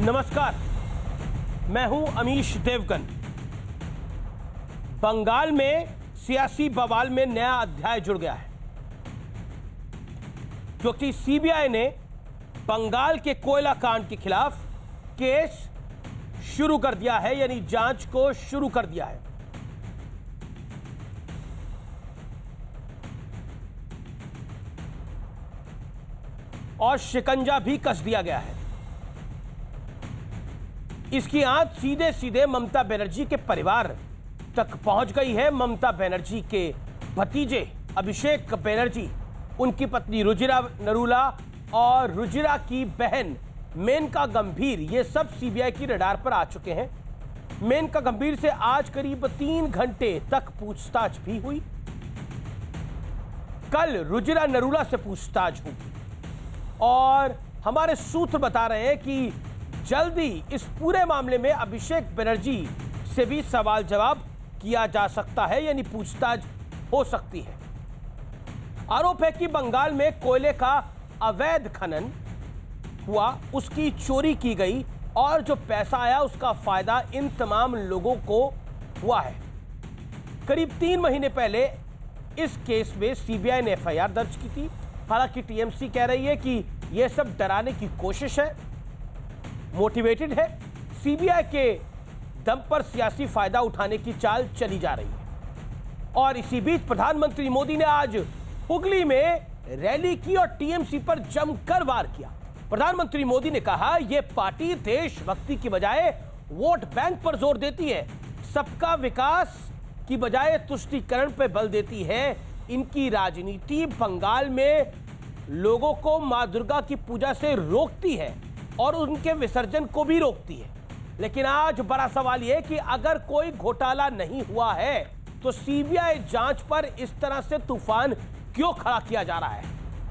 नमस्कार, मैं हूं अमीश देवगन। बंगाल में सियासी बवाल में नया अध्याय जुड़ गया है, क्योंकि सीबीआई ने बंगाल के कोयला कांड के खिलाफ केस शुरू कर दिया है, यानी जांच को शुरू कर दिया है। और शिकंजा भी कस दिया गया है। इसकी आंच सीधे सीधे ममता बनर्जी के परिवार तक पहुंच गई है। ममता बनर्जी के भतीजे अभिषेक बनर्जी, उनकी पत्नी रुजिरा नरूला और रुजिरा की बहन मेनका गंभीर, ये सब सीबीआई की रडार पर आ चुके हैं। मेनका गंभीर से आज करीब 3 घंटे तक पूछताछ भी हुई। कल रुजिरा नरूला से पूछताछ होगी और हमारे सूत्र बता रहे हैं कि जल्दी इस पूरे मामले में अभिषेक बनर्जी से भी सवाल जवाब किया जा सकता है, यानी पूछताछ हो सकती है। आरोप है कि बंगाल में कोयले का अवैध खनन हुआ, उसकी चोरी की गई और जो पैसा आया उसका फायदा इन तमाम लोगों को हुआ है। करीब 3 महीने पहले इस केस में सीबीआई ने एफआईआर दर्ज की थी। हालांकि टीएमसी कह रही है कि यह सब डराने की कोशिश है, मोटिवेटेड है। सीबीआई के दम पर सियासी फायदा उठाने की चाल चली जा रही है। और इसी बीच प्रधानमंत्री मोदी ने आज हुगली में रैली की और टीएमसी पर जमकर वार किया। प्रधानमंत्री मोदी ने कहा, यह पार्टी देशभक्ति की बजाय वोट बैंक पर जोर देती है, सबका विकास की बजाय तुष्टीकरण पर बल देती है। इनकी राजनीति बंगाल में लोगों को मां दुर्गा की पूजा से रोकती है और उनके विसर्जन को भी रोकती है। लेकिन आज बड़ा सवाल यह कि अगर कोई घोटाला नहीं हुआ है तो सीबीआई जांच पर इस तरह से तूफान क्यों खड़ा किया जा रहा है?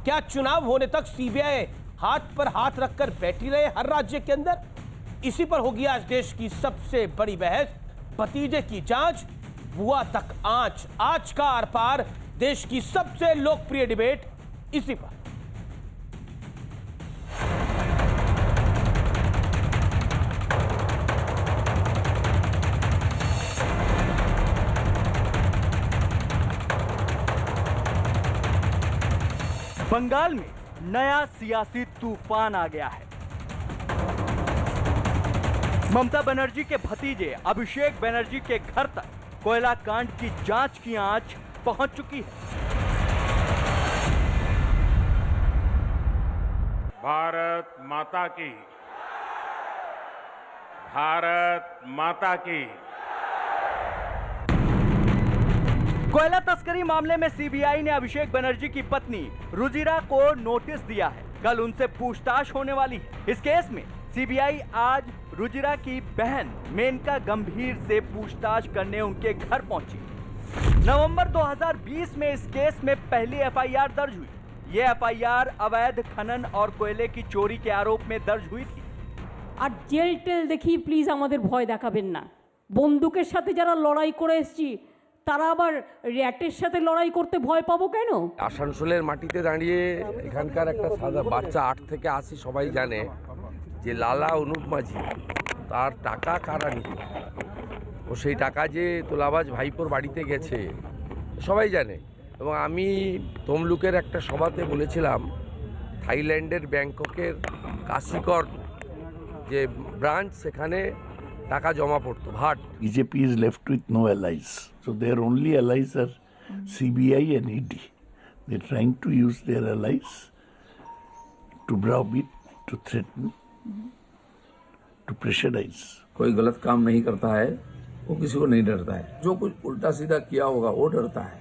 क्या चुनाव होने तक सीबीआई हाथ पर हाथ रखकर बैठी रहे हर राज्य के अंदर? इसी पर होगी आज देश की सबसे बड़ी बहस। भतीजे की जांच, बुआ तक आंच, आज का आर पार, देश की सबसे लोकप्रिय डिबेट इसी पर। बंगाल में नया सियासी तूफान आ गया है। ममता बनर्जी के भतीजे अभिषेक बनर्जी के घर तक कोयला कांड की जांच की आंच पहुंच चुकी है। भारत माता की, भारत माता की। कोयला तस्करी मामले में सीबीआई ने अभिषेक बनर्जी की पत्नी रुजिरा को नोटिस दिया है। कल उनसे पूछताछ होने वाली है। इस केस में सीबीआई आज रुजिरा की बहन मेनका गंभीर से पूछताछ करने उनके घर पहुंची। नवंबर 2020 में इस केस में पहली एफआईआर दर्ज हुई। ये एफआईआर अवैध खनन और कोयले की चोरी के आरोप में दर्ज हुई थी। আর জেল টেল দেখি প্লিজ আমাদের ভয় দেখাবেন না। বন্দুকের সাথে যারা লড়াই করে এসেছি তারা আবার র্যাটের সাথে লড়াই করতে ভয় পাবো কেন? আসানসোলের মাটিতে দাঁড়িয়ে এখানকার একটা সাদা বাচ্চা 8 থেকে 80 সবাই জানে যে লালা অনুপ মাঝি তার টাকা কারা নিত, ও সেই টাকা যে তোলাবাজ ভাইপোর বাড়িতে গেছে সবাই জানে। এবং আমি তমলুকের একটা সভাতে বলেছিলাম, থাইল্যান্ডের ব্যাংককের কাশিকর যে ব্রাঞ্চ, সেখানে টাকা জমা পড়তো Bhatt. BJP is left with no allies, so their only allies are CBI and ED. They're trying to use their allies to browbeat, to threaten, to pressurize. कोई गलत काम नहीं करता है, वो किसी को नहीं डरता है। जो कुछ उल्टा सीधा किया होगा वो डरता है।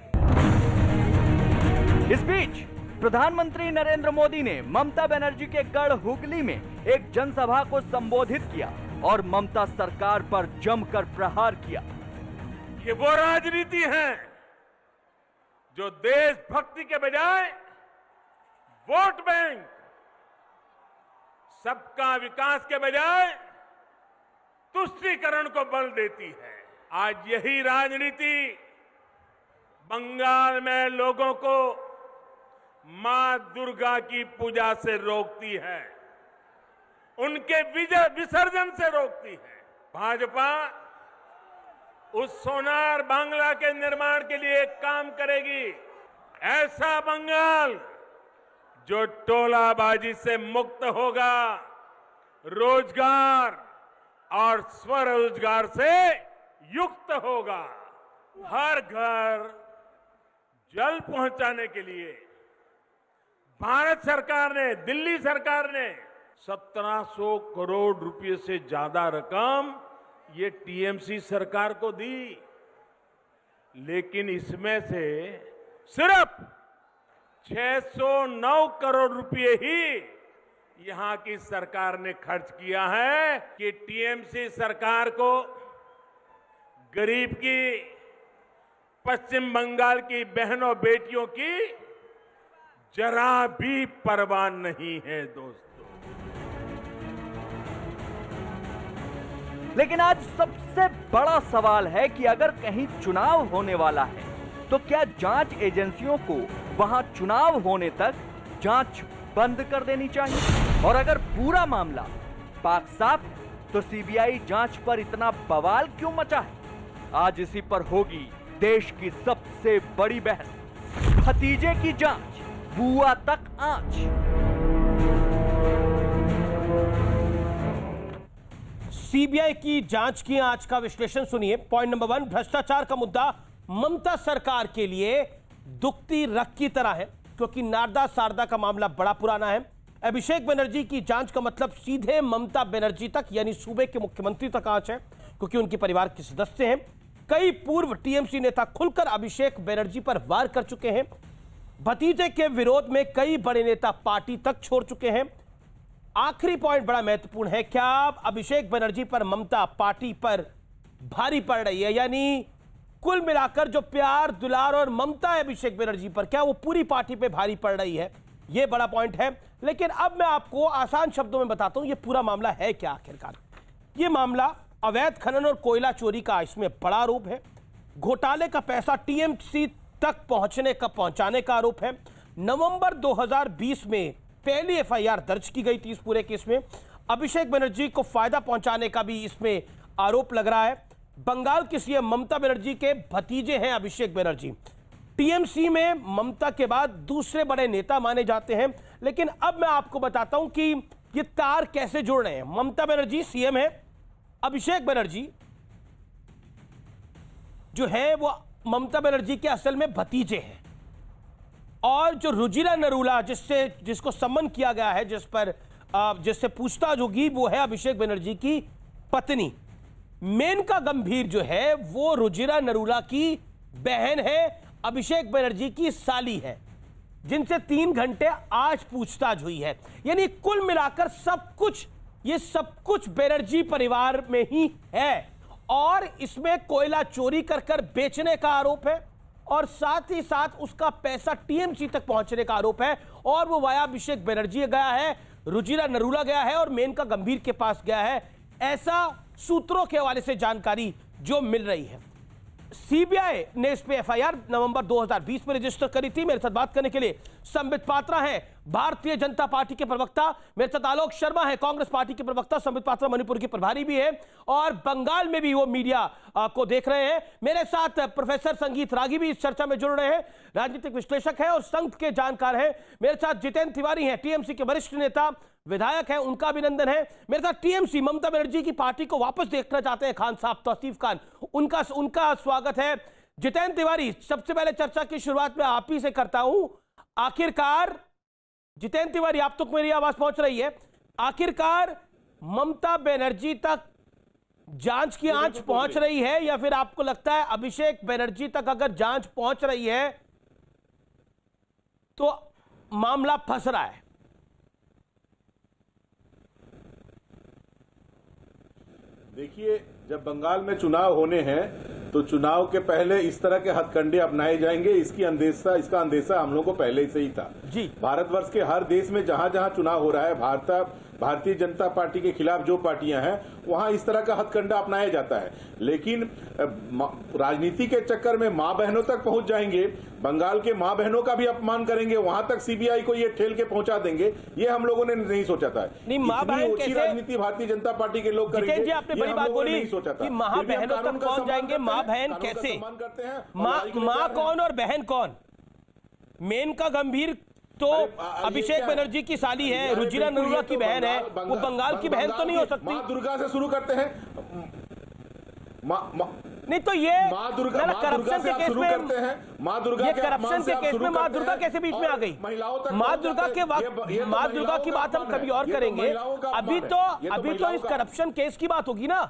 इस बीच प्रधानमंत्री नरेंद्र मोदी ने ममता बनर्जी के गढ़ हुगली में एक जनसभा को संबोधित किया और ममता सरकार पर जमकर प्रहार किया। ये वो राजनीति है जो देशभक्ति के बजाय वोट बैंक, सबका विकास के बजाय तुष्टीकरण को बल देती है। आज यही राजनीति बंगाल में लोगों को मां दुर्गा की पूजा से रोकती है। उनके विसर्जन से रोकती है। भाजपा उस सोनार बांग्ला के निर्माण के लिए काम करेगी, ऐसा बंगाल जो टोलाबाजी से मुक्त होगा, रोजगार और स्वरोजगार से युक्त होगा। हर घर जल पहुंचाने के लिए भारत सरकार ने, दिल्ली सरकार ने 1700 करोड़ रुपए से ज्यादा रकम ये टीएमसी सरकार को दी, लेकिन इसमें से सिर्फ 609 करोड़ रुपए ही यहां की सरकार ने खर्च किया है कि टीएमसी सरकार को गरीब की, पश्चिम बंगाल की बहनों बेटियों की जरा भी परवाह नहीं है दोस्तों। लेकिन आज सबसे बड़ा सवाल है कि अगर कहीं चुनाव होने वाला है तो क्या जांच एजेंसियों को वहां चुनाव होने तक जांच बंद कर देनी चाहिए? और अगर पूरा मामला पाक साफ है तो सीबीआई जांच पर इतना बवाल क्यों मचा है? आज इसी पर होगी देश की सबसे बड़ी बहस। भतीजे की जांच, बुआ तक आंच। सीबीआई की जांच की आंच का विश्लेषण सुनिए। पॉइंट नंबर 1, भ्रष्टाचार का मुद्दा ममता सरकार के लिए दुखती रग की तरह है, क्योंकि नारदा सारदा का मामला बड़ा पुराना है। अभिषेक बनर्जी की जांच का मतलब सीधे ममता बनर्जी तक यानी सूबे के मुख्यमंत्री तक आंच है, क्योंकि उनके परिवार के सदस्य हैं। कई पूर्व टीएमसी नेता खुलकर अभिषेक बनर्जी पर वार कर चुके हैं। भतीजे के विरोध में कई बड़े नेता पार्टी तक छोड़ चुके हैं। आखिरी पॉइंट बड़ा महत्वपूर्ण है, क्या अभिषेक बनर्जी पर ममता पार्टी पर भारी पड़ रही है? यानी कुल मिलाकर जो प्यार, दुलार और ममता है अभिषेक बनर्जी पर, क्या वो पूरी पार्टी पे भारी पड़ रही है? ये बड़ा पॉइंट है। लेकिन अब मैं आपको आसान शब्दों में बताता हूं ये पूरा मामला है क्या आखिरकार। ये मामला अवैध खनन और कोयला चोरी का इसमें बड़ा आरोप है। घोटाले का पैसा टीएमसी तक पहुंचाने का आरोप है। नवंबर 2020 में पहली एफआईआर दर्ज की गई थी इस पूरे केस में। अभिषेक बनर्जी को फायदा पहुंचाने का भी इसमें आरोप लग रहा है। बंगाल की सीएम ममता बनर्जी के भतीजे हैं अभिषेक बनर्जी। टीएमसी में ममता के बाद दूसरे बड़े नेता माने जाते हैं। लेकिन अब मैं आपको बताता हूं कि ये तार कैसे जुड़ रहे हैं। ममता बनर्जी सीएम है, अभिषेक बनर्जी जो है वो ममता बनर्जी के असल में भतीजे हैं। और जो रुजिरा नरूला जिसको सम्मन किया गया है, जिससे पूछताछ होगी, वो है अभिषेक बनर्जी की पत्नी। मेनका गंभीर जो है वो रुजिरा नरूला की बहन है, अभिषेक बनर्जी की साली है, जिनसे 3 घंटे आज पूछताछ हुई है। यानी कुल मिलाकर ये सब कुछ बनर्जी परिवार में ही है। और इसमें कोयला चोरी कर बेचने का आरोप है और साथ ही साथ उसका पैसा टीएमसी तक पहुंचने का आरोप है। और वो वाया अभिषेक बनर्जी गया है, रुजिरा नरूला गया है और मेनका गंभीर के पास गया है। ऐसा सूत्रों के हवाले से जानकारी जो मिल रही है। सीबीआई ने इस पे एफआईआर नवंबर 2020 में रजिस्टर करी थी। मेरे साथ बात करने के लिए संबित पात्रा हैं, भारतीय जनता पार्टी के प्रवक्ता। मेरे साथ आलोक शर्मा है, कांग्रेस पार्टी के प्रवक्ता। संबित पात्रा मणिपुर के प्रभारी भी है और बंगाल में भी वो मीडिया को देख रहे हैं। मेरे साथ प्रोफेसर संगीत रागी भी इस चर्चा में जुड़ रहे हैं, राजनीतिक विश्लेषक है और संघ के जानकार हैं। मेरे साथ जितेंद्र तिवारी हैं, टीएमसी के वरिष्ठ नेता, विधायक हैं, उनका अभिनंदन है। मेरे साथ टीएमसी ममता बनर्जी की पार्टी को वापस देखना चाहते हैं खान साहब, तौसीफ खान, उनका स्वागत है। जितेंद्र तिवारी, सबसे पहले चर्चा की शुरुआत में आप ही से करता हूं। आखिरकार जितेंद्र तिवारी, आप तक मेरी आवाज पहुंच रही है? आखिरकार ममता बनर्जी तक जांच की आंच पहुंच रही है या फिर आपको लगता है अभिषेक बनर्जी तक अगर जांच पहुंच रही है तो मामला फंस रहा है? देखिए, जब बंगाल में चुनाव होने हैं तो चुनाव के पहले इस तरह के हथकंडे अपनाए जाएंगे, इसका अंदेशा हम लोगों को पहले से ही था जी। भारतवर्ष के हर देश में जहां जहां चुनाव हो रहा है, भारतीय जनता पार्टी के खिलाफ जो पार्टियां हैं वहां इस तरह का हथकंडा अपनाया जाता है। लेकिन राजनीति के चक्कर में मां बहनों तक पहुंच जाएंगे, बंगाल के मां बहनों का भी अपमान करेंगे, वहां तक सीबीआई को ये ठेल के पहुंचा देंगे, ये हम लोगों ने नहीं सोचा था। नहीं, मां बहन कैसे राजनीति भारतीय जनता पार्टी के लोग करेंगे, जितेंद्र जी आपने बड़ी बात बोली कि मां बहनों तक पहुंच जाएंगे, मां बहन कैसे, मां कौन और बहन कौन? मेन का गंभीर तो अभिषेक बनर्जी की साली है, रुजिरा नरूला की बहन है, वो बंगाल की बहन तो नहीं हो सकती। मां दुर्गा से शुरू करते हैं, नहीं तो ये करप्शन के केस में, मां दुर्गा ये करप्शन के केस में मां दुर्गा कैसे बीच में आ गई? मां दुर्गा के वक्त मां दुर्गा की बात हम कभी और करेंगे, अभी तो इस करप्शन केस की बात होगी ना।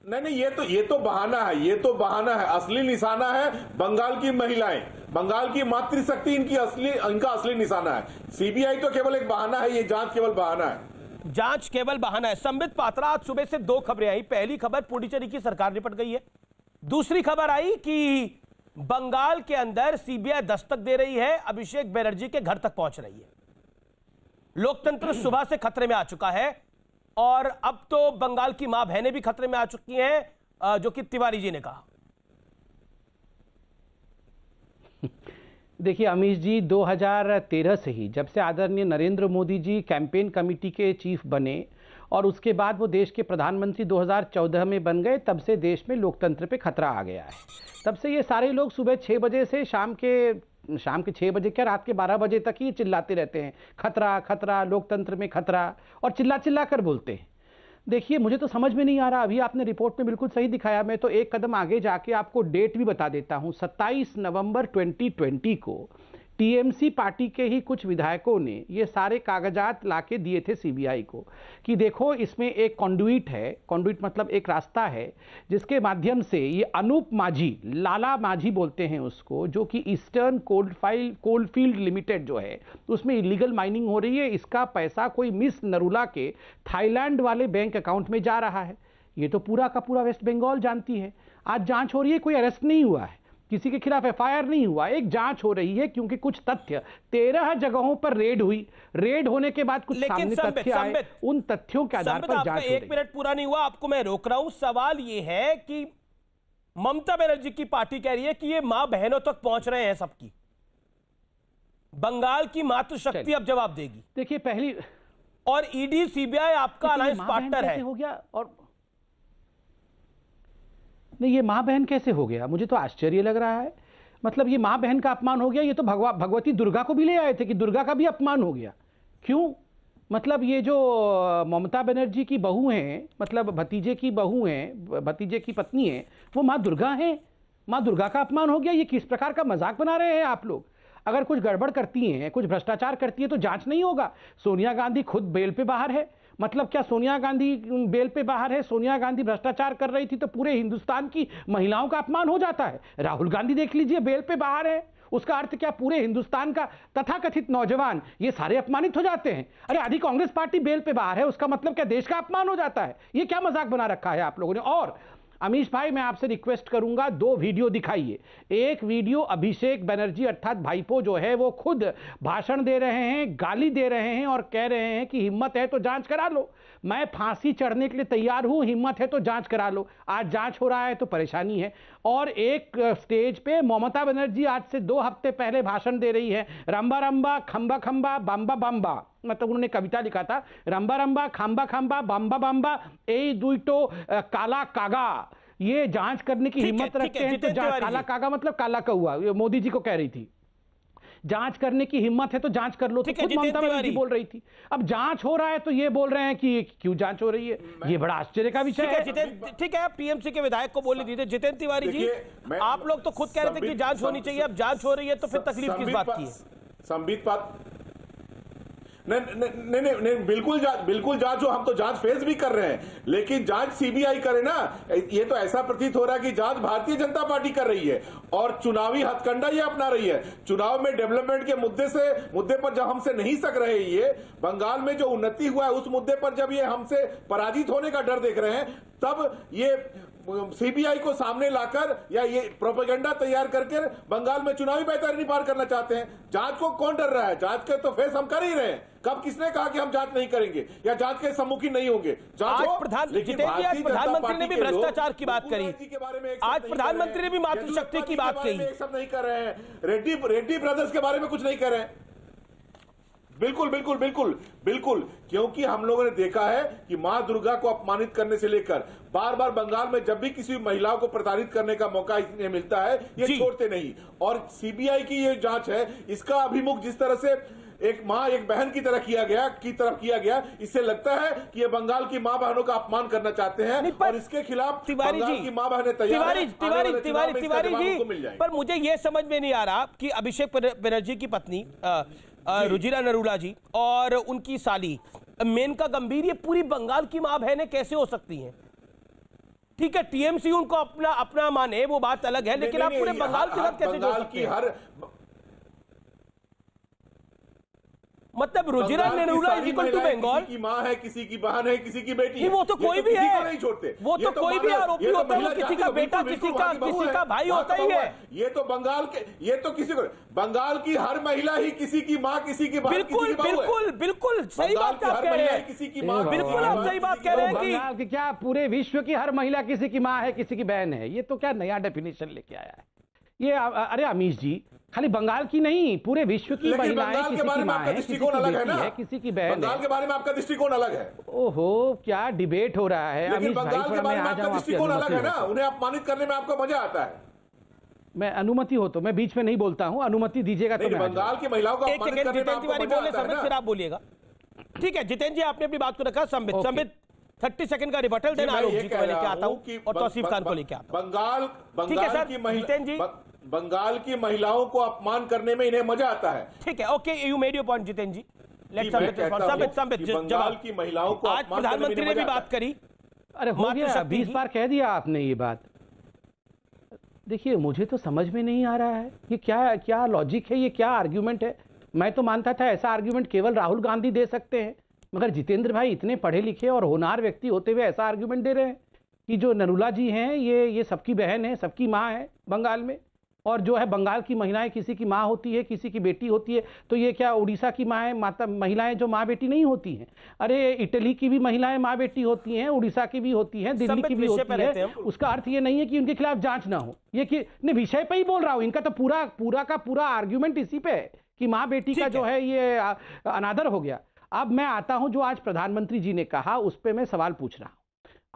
नहीं, ये तो बहाना है, ये तो बहाना है। असली निशाना है बंगाल की महिलाएं, बंगाल की मातृशक्ति इनका असली निशाना है। सीबीआई तो केवल एक बहाना है, ये जांच केवल बहाना है। जांच केवल बहाना है। संबित पात्रा, आज सुबह से दो खबरें आई। पहली खबर, पुडुचेरी की सरकार निपट गई है। दूसरी खबर आई कि बंगाल के अंदर सीबीआई दस्तक दे रही है, अभिषेक बनर्जी के घर तक पहुंच रही है। लोकतंत्र सुबह से खतरे में आ चुका है और अब तो बंगाल की मां बहनें भी खतरे में आ चुकी हैं, जो कि तिवारी जी ने कहा। देखिए अमीश जी, 2013 से ही, जब से आदरणीय नरेंद्र मोदी जी कैंपेन कमेटी के चीफ बने और उसके बाद वो देश के प्रधानमंत्री 2014 में बन गए, तब से देश में लोकतंत्र पे खतरा आ गया है। तब से ये सारे लोग सुबह 6 बजे से शाम के 6 बजे क्या, रात के 12 बजे तक ही चिल्लाते रहते हैं, खतरा खतरा, लोकतंत्र में खतरा, और चिल्ला चिल्ला कर बोलते हैं। देखिए मुझे तो समझ में नहीं आ रहा, अभी आपने रिपोर्ट में बिल्कुल सही दिखाया, मैं तो एक कदम आगे जाके आपको डेट भी बता देता हूं। 27 नवंबर 2020 को टीएमसी पार्टी के ही कुछ विधायकों ने ये सारे कागजात लाके दिए थे सीबीआई को कि देखो इसमें एक कंडुइट है, कंडुइट मतलब एक रास्ता है जिसके माध्यम से ये अनूप माझी, लाला माझी बोलते हैं उसको, जो कि ईस्टर्न कोलफील्ड लिमिटेड जो है उसमें इलीगल माइनिंग हो रही है, इसका पैसा कोई मिस नरूला के थाईलैंड वाले बैंक अकाउंट में जा रहा है। ये तो पूरा का पूरा वेस्ट बंगाल जानती है। आज जांच हो रही है, कोई अरेस्ट नहीं हुआ है, किसी के खिलाफ एफआईआर नहीं हुआ, एक जांच हो रही है क्योंकि कुछ तथ्य 13 जगहों पर रेड हुई, रेड होने के बाद कुछ सामने तथ्य आए, उन तथ्यों के आधार पर जांच हो रही है। 1 मिनट पूरा नहीं हुआ, आपको मैं रोक रहा हूं। सवाल ये है कि ममता बनर्जी की पार्टी कह रही है कि ये मां बहनों तक पहुंच रहे हैं सबकी, बंगाल की मातृशक्ति अब जवाब देगी। देखिए पहली, और ईडी सीबीआई आपका अलायंस पार्टनर है, हो गया और नहीं, ये मां बहन कैसे हो गया, मुझे तो आश्चर्य लग रहा है। मतलब ये मां बहन का अपमान हो गया, ये तो भगवती दुर्गा को भी ले आए थे कि दुर्गा का भी अपमान हो गया। क्यों? मतलब ये जो ममता बनर्जी की बहू हैं, मतलब भतीजे की बहू हैं, भतीजे की पत्नी है, वो मां दुर्गा हैं, मां दुर्गा का अपमान हो गया। ये किस प्रकार का मजाक बना रहे हैं आप लोग? अगर कुछ गड़बड़ करती हैं, कुछ भ्रष्टाचार करती है तो जांच नहीं होगा। सोनिया गांधी खुद बेल पे बाहर है, मतलब क्या सोनिया गांधी बेल पे बाहर है, सोनिया गांधी भ्रष्टाचार कर रही थी तो पूरे हिंदुस्तान की महिलाओं का अपमान हो जाता है। राहुल गांधी देख लीजिए बेल पे बाहर है, उसका अर्थ क्या पूरे हिंदुस्तान का तथाकथित नौजवान ये सारे अपमानित हो जाते हैं। अरे आधी कांग्रेस पार्टी बेल पे बाहर है, उसका मतलब क्या देश का अपमान हो जाता है? ये क्या मजाक बना रखा है आप लोगों ने। और अमीश भाई मैं आपसे रिक्वेस्ट करूंगा, 2 वीडियो दिखाइए। एक वीडियो अभिषेक बनर्जी अर्थात भाईपो जो है वो खुद भाषण दे रहे हैं, गाली दे रहे हैं और कह रहे हैं कि हिम्मत है तो जांच करा लो, मैं फांसी चढ़ने के लिए तैयार हूं, हिम्मत है तो जांच करा लो। आज जांच हो रहा है तो परेशानी है। और एक स्टेज पे ममता बनर्जी आज से 2 हफ्ते पहले भाषण दे रही है, रंबा रंबा खंबा खंबा बम्बा बम्बा, मतलब उन्होंने कविता लिखा था, रंबा रंबा खंबा खंबा बम्बा बम्बा ए दुइटो काला कागा। ये जांच करने की हिम्मत रखते हैं तो जांच, काला कागा मतलब काला कौआ, मोदी जी को कह रही थी, जांच करने की हिम्मत है तो जांच कर लो। तो खुद ममता बनर्जी बोल रही थी। अब जांच हो रहा है तो ये बोल रहे हैं कि क्यों जांच हो रही है, ये बड़ा आश्चर्य का विषय है। ठीक है, आप टीएमसी के विधायक को बोलने दीजिए। जितेंद्र तिवारी जी, आप लोग तो खुद कह रहे थे कि जांच होनी चाहिए, अब जांच हो रही है तो फिर तकलीफ किस बात की है? संबित बात नहीं, बिल्कुल जांच हो, हम तो जांच फेस भी कर रहे हैं, लेकिन जांच सीबीआई करे ना। ये तो ऐसा प्रतीत हो रहा है कि जांच भारतीय जनता पार्टी कर रही है और चुनावी हथकंडा ये अपना रही है। चुनाव में डेवलपमेंट के मुद्दे पर जब हमसे नहीं सक रहे, ये बंगाल में जो उन्नति हुआ है उस मुद्दे पर जब ये हमसे पराजित होने का डर देख रहे हैं, तब ये सीबीआई को सामने लाकर या ये प्रोपेगेंडा तैयार करके बंगाल में चुनावी बेहतरी पार करना चाहते हैं। जांच को कौन डर रहा है? जांच के तो फेस हम कर ही रहे हैं। कब किसने कहा कि हम जांच नहीं करेंगे या जांच के सम्मुखीन नहीं होंगे? आज प्रधानमंत्री ने भी भ्रष्टाचार की बात करी, आज प्रधानमंत्री ने भी मातृशक्ति की बात कही। सब नहीं कर रहे हैं। रेड्डी ब्रदर्स के बारे में कुछ नहीं कर रहे हैं। बिल्कुल बिल्कुल बिल्कुल बिल्कुल, क्योंकि हम लोगों ने देखा है कि मां दुर्गा को अपमानित करने से लेकर बार बार बंगाल में जब भी किसी महिलाओं को प्रताड़ित करने का मौका इन्हें मिलता है, ये छोड़ते नहीं। और सीबीआई की ये जांच है, इसका अभिमुख जिस तरह से एक मां एक बहन की तरह किया गया, इससे लगता है कि ये बंगाल की मां बहनों का अपमान करना चाहते हैं और इसके खिलाफ बंगाल की मां बहनें तैयार हैं। तिवारी जी, पर मुझे ये समझ में नहीं आ रहा कि अभिषेक बनर्जी की पत्नी रुजिरा नरूला जी और उनकी साली मेनका गंभीर ये पूरी बंगाल की मां बहनें कैसे हो सकती हैं? ठीक है, टीएमसी उनको अपना माने, वो बात अलग है, लेकिन आप पूरे बंगाल के साथ कैसे जोड़ सकते हैं? मतलब Rujira Narula is equal to Bengal की मां है, किसी की बहन है, किसी की बेटी है। वो तो कोई भी है, नहीं छोड़ते। वो तो कोई भी आरोपी होता है, किसी का बेटा, किसी का भाई होता ही है। ये तो बंगाल के, ये तो किसी को, बंगाल की हर महिला ही किसी की मां, किसी की बहन, बिल्कुल बिल्कुल बिल्कुल सही बात आप कह रहे हैं, किसी की मां, बिल्कुल आप सही बात कह रहे हैं बंगाल की क्या पूरे विश्व की हर महिला किसी की मां है, किसी की बहन है? ये तो क्या नया डेफिनेशन लेके आया है ये? अरे अमीश जी, खाली बंगाल की नहीं, पूरे विश्व की महिलाएं किसी की मां है, किसी की बेटी है, किसी की बहन है। बंगाल के बारे में आपका दृष्टिकोण अलग है। ओहो, क्या डिबेट हो रहा है अमीश भाई, बंगाल के बारे में आपका दृष्टिकोण अलग है ना। उन्हें अपमानित करने में आपको मजा आता है। मैं अनुमति हो तो मैं बीच में नहीं बोलता हूं, अनुमति दीजिएगा तो मैं बंगाल की महिलाओं को अपमानित करने में आपको मजा आता है ना। फिर आप बोलिएगा। ठीक है जितेंद्र जी, आपने अपनी बात को रखा। संबित 30 सेकंड का रिबटल देना, आलोक जी को लेके आता हूं और तौसीफ खान को लेके आता हूं। बंगाल की महिलाओं को अपमान करने में इन्हें मजा आता है। ठीक है, okay, you made your point Jitendra ji. Let's Sambit Bengal की महिलाओं को आज प्रधानमंत्री ने भी बात करी। अरे हो गया, 20 बार कह दिया आपने ये बात। देखिए, मुझे तो समझ में नहीं आ रहा है ये क्या लॉजिक है, ये क्या आर्ग्यूमेंट है। मैं तो मानता था ऐसा आर्ग्यूमेंट केवल राहुल गांधी दे सकते हैं, मगर जितेंद्र भाई इतने पढ़े लिखे और होनहार व्यक्ति होते हुए ऐसा आर्ग्यूमेंट दे रहे हैं कि जो नरूला जी हैं ये सबकी बहन है, सबकी माँ है बंगाल में, और जो है बंगाल की महिलाएं किसी की माँ होती है, किसी की बेटी होती है। तो ये क्या उड़ीसा की माँ है, महिलाएं जो माँ बेटी नहीं होती हैं? अरे इटली की भी महिलाएं माँ बेटी होती हैं, उड़ीसा की भी होती हैं, दिल्ली की भी होती है। उसका अर्थ ये नहीं है कि उनके खिलाफ जांच ना हो। ये कि नहीं, विषय पे ही बोल रहा हूँ। इनका तो पूरा का पूरा आर्ग्यूमेंट इसी पे है कि माँ बेटी का जो है ये अनादर हो गया। अब मैं आता हूं, जो आज प्रधानमंत्री जी ने कहा उस पर मैं सवाल पूछ रहा हूं।